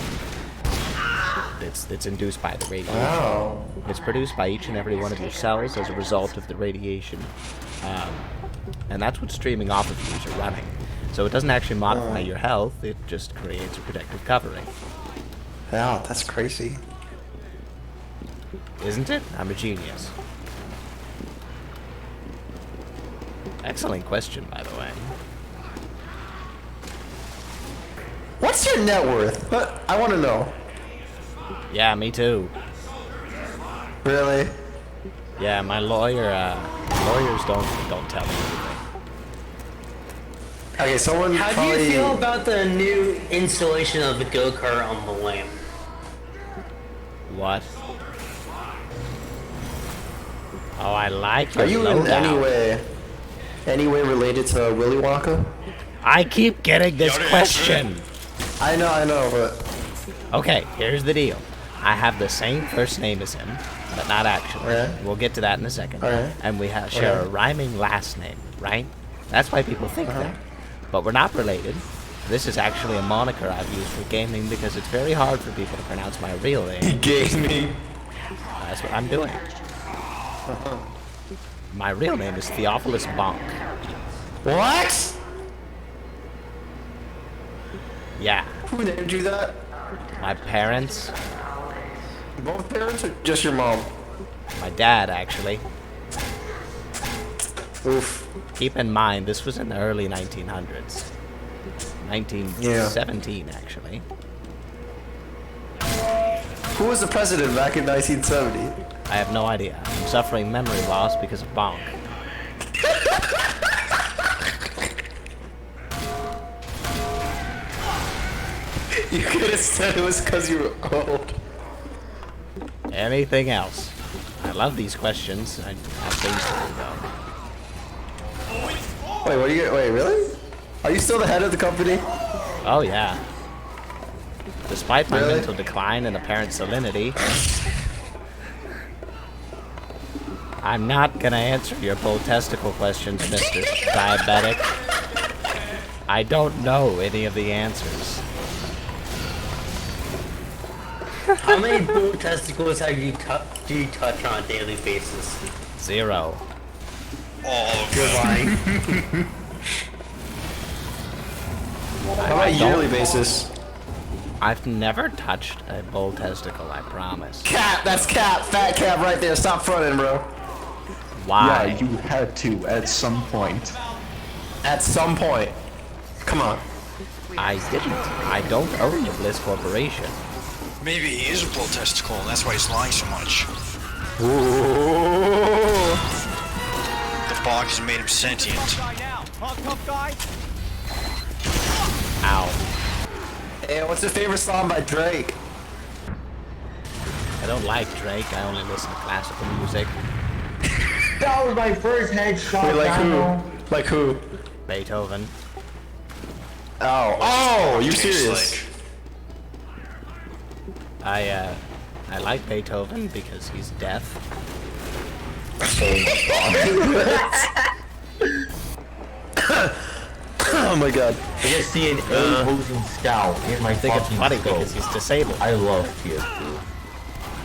It's induced by the radiation. Wow. It's produced by each and every one of your cells as a result of the radiation. And that's what streaming off of you as you're running. So it doesn't actually modify your health, it just creates a protective covering. Wow, that's crazy. Isn't it? I'm a genius. Excellent question, by the way. What's your net worth? I want to know. Yeah, me too. Really? Yeah, my lawyers don't tell me anything. Okay, someone How do you feel about the new installation of the go-kart on the lane? What? Oh, I like Are your you in loadout. any way related to Willy Bonka? I keep getting this question. I know, but... Okay, here's the deal. I have the same first name as him, but not actually. Okay. We'll get to that in a second. Okay. And we share a rhyming last name, right? That's why people think that. But we're not related. This is actually a moniker I've used for gaming because it's very hard for people to pronounce my real name. Gaming. That's what I'm doing. My real name is Theophilus Bonk. What? Yeah. Who named you that? My parents. Both parents or just your mom? My dad, actually. Oof. Keep in mind, this was in the early 1900s. 1917, actually. Who was the president back in 1970? I have no idea. I'm suffering memory loss because of Bonk. You could have said it was because you were old. Anything else? I love these questions. I have things to do, though. Wait, what are you? Wait, really? Are you still the head of the company? Oh, yeah. Despite my mental decline and apparent salinity, I'm not gonna answer your bull testicle questions, Mr. Diabetic. I don't know any of the answers. How many bull testicles have you do you touch on a daily basis? 0. Oh, You're lying. How about yearly basis? I've never touched a bull testicle, I promise. Cap, that's cap, fat cap right there. Stop fronting, bro. Why? Yeah, you had to at some point. At some point. Come on. I didn't. I don't own the Bliss Corporation. maybe he is a bull testicle, and that's why he's lying so much. Ooh. The Bonk has made him sentient. Ow. Hey, what's your favorite song by Drake? I don't like Drake. I only listen to classical music. That was my first headshot. Wait, like Dino. who? Like who? Beethoven. Oh, oh, you serious? I like Beethoven because he's deaf. Oh my god. I just see an A-Motion Scout in my think it's fucking funny scope. because he's disabled. I love TF2.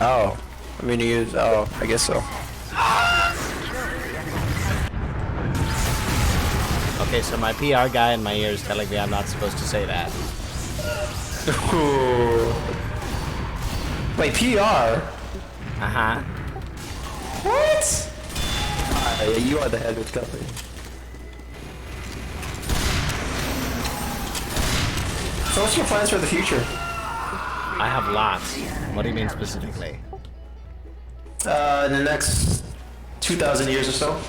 Oh. I mean, he is. Oh, I guess so. Okay, so my PR guy in my ear is telling me I'm not supposed to say that. Wait, PR? Uh-huh. What? Yeah, you are the head of the company. So what's your plans for the future? I have lots. What do you mean specifically? In the next 2,000 years or so?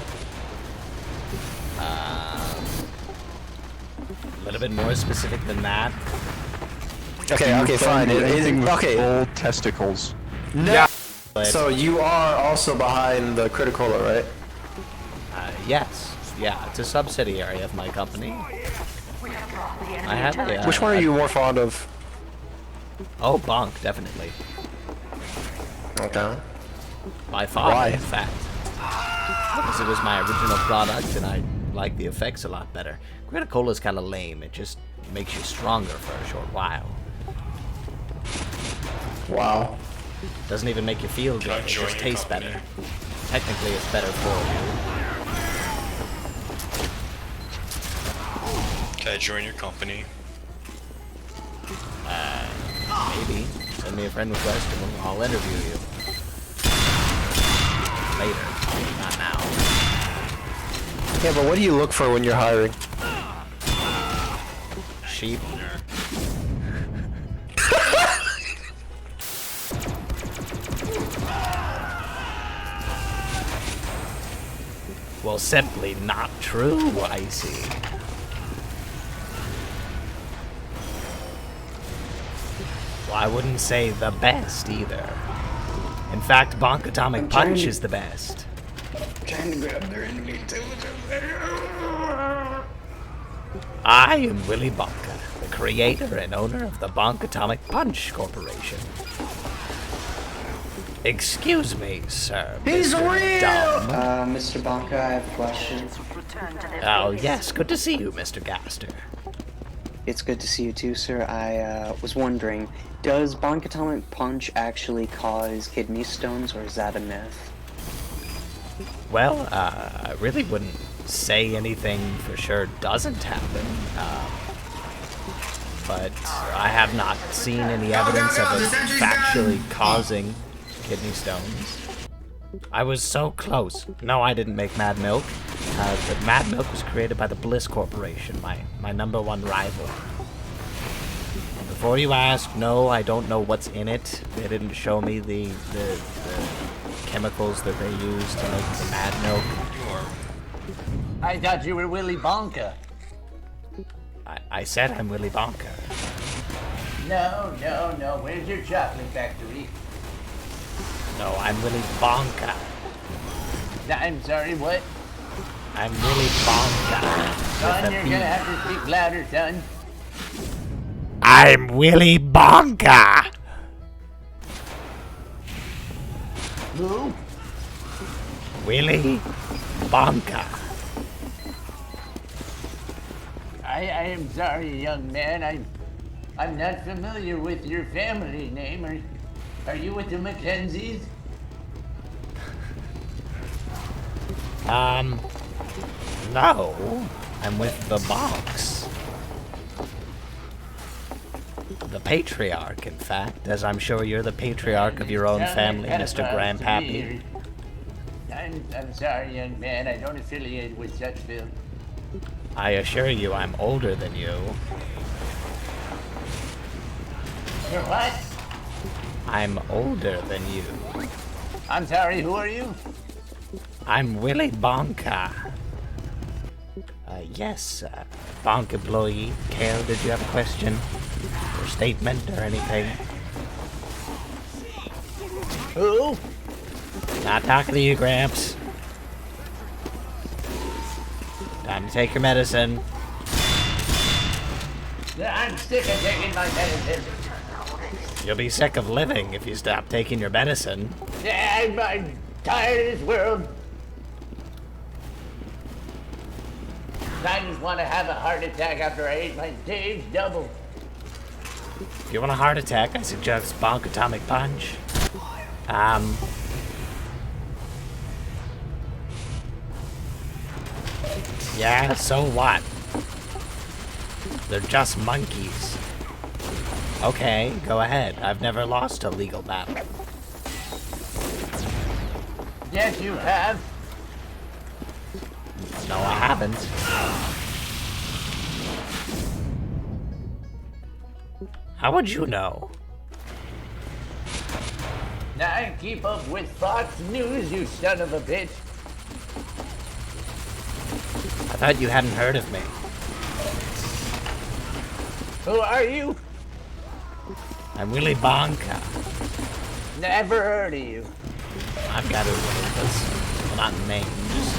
A little bit more specific than that. Okay, okay, fine. Anything with Okay. bull testicles. No. Yeah. So you are also behind the Criticola, right? Yes. Yeah, it's a subsidiary of my company. I have a, Which one are you more fond of? Oh, Bonk, definitely. Okay. By far, Why? in fact. Because it was my original product and I like the effects a lot better. Cola's kind of lame. It just makes you stronger for a short while. Wow. Doesn't even make you feel good. It just tastes better. Technically, it's better for you. Can I join your company? Maybe. Send me a friend request and I'll interview you. Later. Not now. Yeah, but what do you look for when you're hiring? Sheep. Well, simply not true, I see. Well, I wouldn't say the best either. In fact, Bonk Atomic Punch is the best. Trying to grab their enemy too. I am Willy Bonka, the creator and owner of the Bonk Atomic Punch Corporation. Excuse me, sir. He's Mr. real! Dumb. Mr. Bonka, I have a question. Oh, yes, good to see you, Mr. Gaster. It's good to see you too, sir. I was wondering, does Bonk Atomic Punch actually cause kidney stones, or is that a myth? Well, I really wouldn't say anything for sure doesn't happen, but I have not seen any evidence of it factually causing kidney stones. I was so close. No, I didn't make Mad Milk. But Mad Milk was created by the Bliss Corporation, my #1 rival. And before you ask, no, I don't know what's in it. They didn't show me the chemicals that they use to make the Mad Milk. I thought you were Willy Bonka. I said I'm Willy Bonka. No. Where's your chocolate factory? No, I'm Willy Bonka. I'm sorry, what? I'm Willy Bonka. Son, you're gonna have to speak louder, son. I'm Willy Bonka! Who? Willy Bonka. I am sorry, young man. I'm not familiar with your family name. Are you with the Mackenzies? No. I'm with the Bonks. The patriarch, in fact, as I'm sure you're the patriarch of your own family, Mr. Grandpappy. I'm sorry, young man. I don't affiliate with such film. I assure you I'm older than you. You're what? I'm older than you. I'm sorry, who are you? I'm Willy Bonka. Yes, Bonk employee. Kale, did you have a question? Or statement or anything? Who? Not talking to you, Gramps. Time to take your medicine. I'm sick of taking my medicine. You'll be sick of living if you stop taking your medicine. Yeah, I'm tired of this world. I just want to have a heart attack after I ate my Dave's double. If you want a heart attack, I suggest Bonk Atomic Punch. Yeah, so what? They're just monkeys. Okay, go ahead. I've never lost a legal battle. Yes, you have. No, I haven't. How would you know? Now I keep up with Fox News, you son of a bitch. I thought you hadn't heard of me. Who are you? I'm Willy Bonka. Never heard of you. I've got a well, not name, just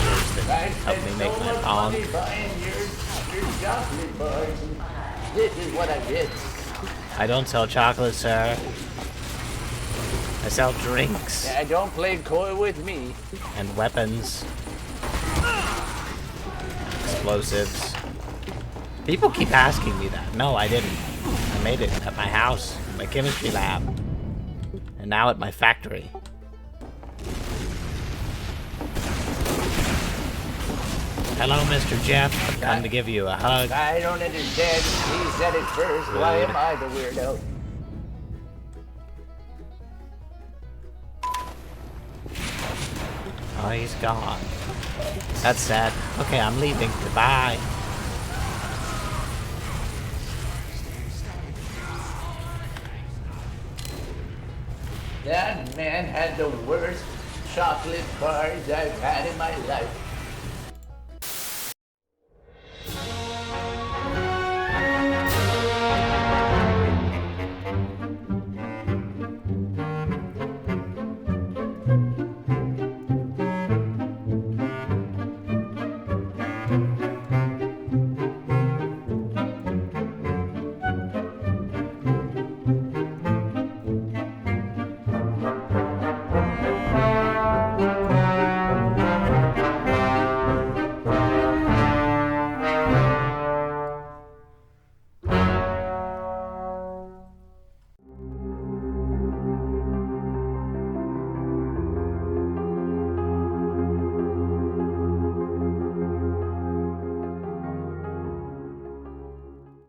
years that help me make my bonk. Buying your chocolate bars. This is what I did. I don't sell chocolate, sir. I sell drinks. Yeah, don't play coy with me. And weapons. Explosives. People keep asking me that. No, I didn't. I made it at my house, my chemistry lab, and now at my factory. Hello, Mr. Jeff. I've come to give you a hug. I don't understand. He said it first. Why am I the weirdo? Oh, he's gone. That's sad. Okay, I'm leaving. Goodbye. That man had the worst chocolate bars I've had in my life.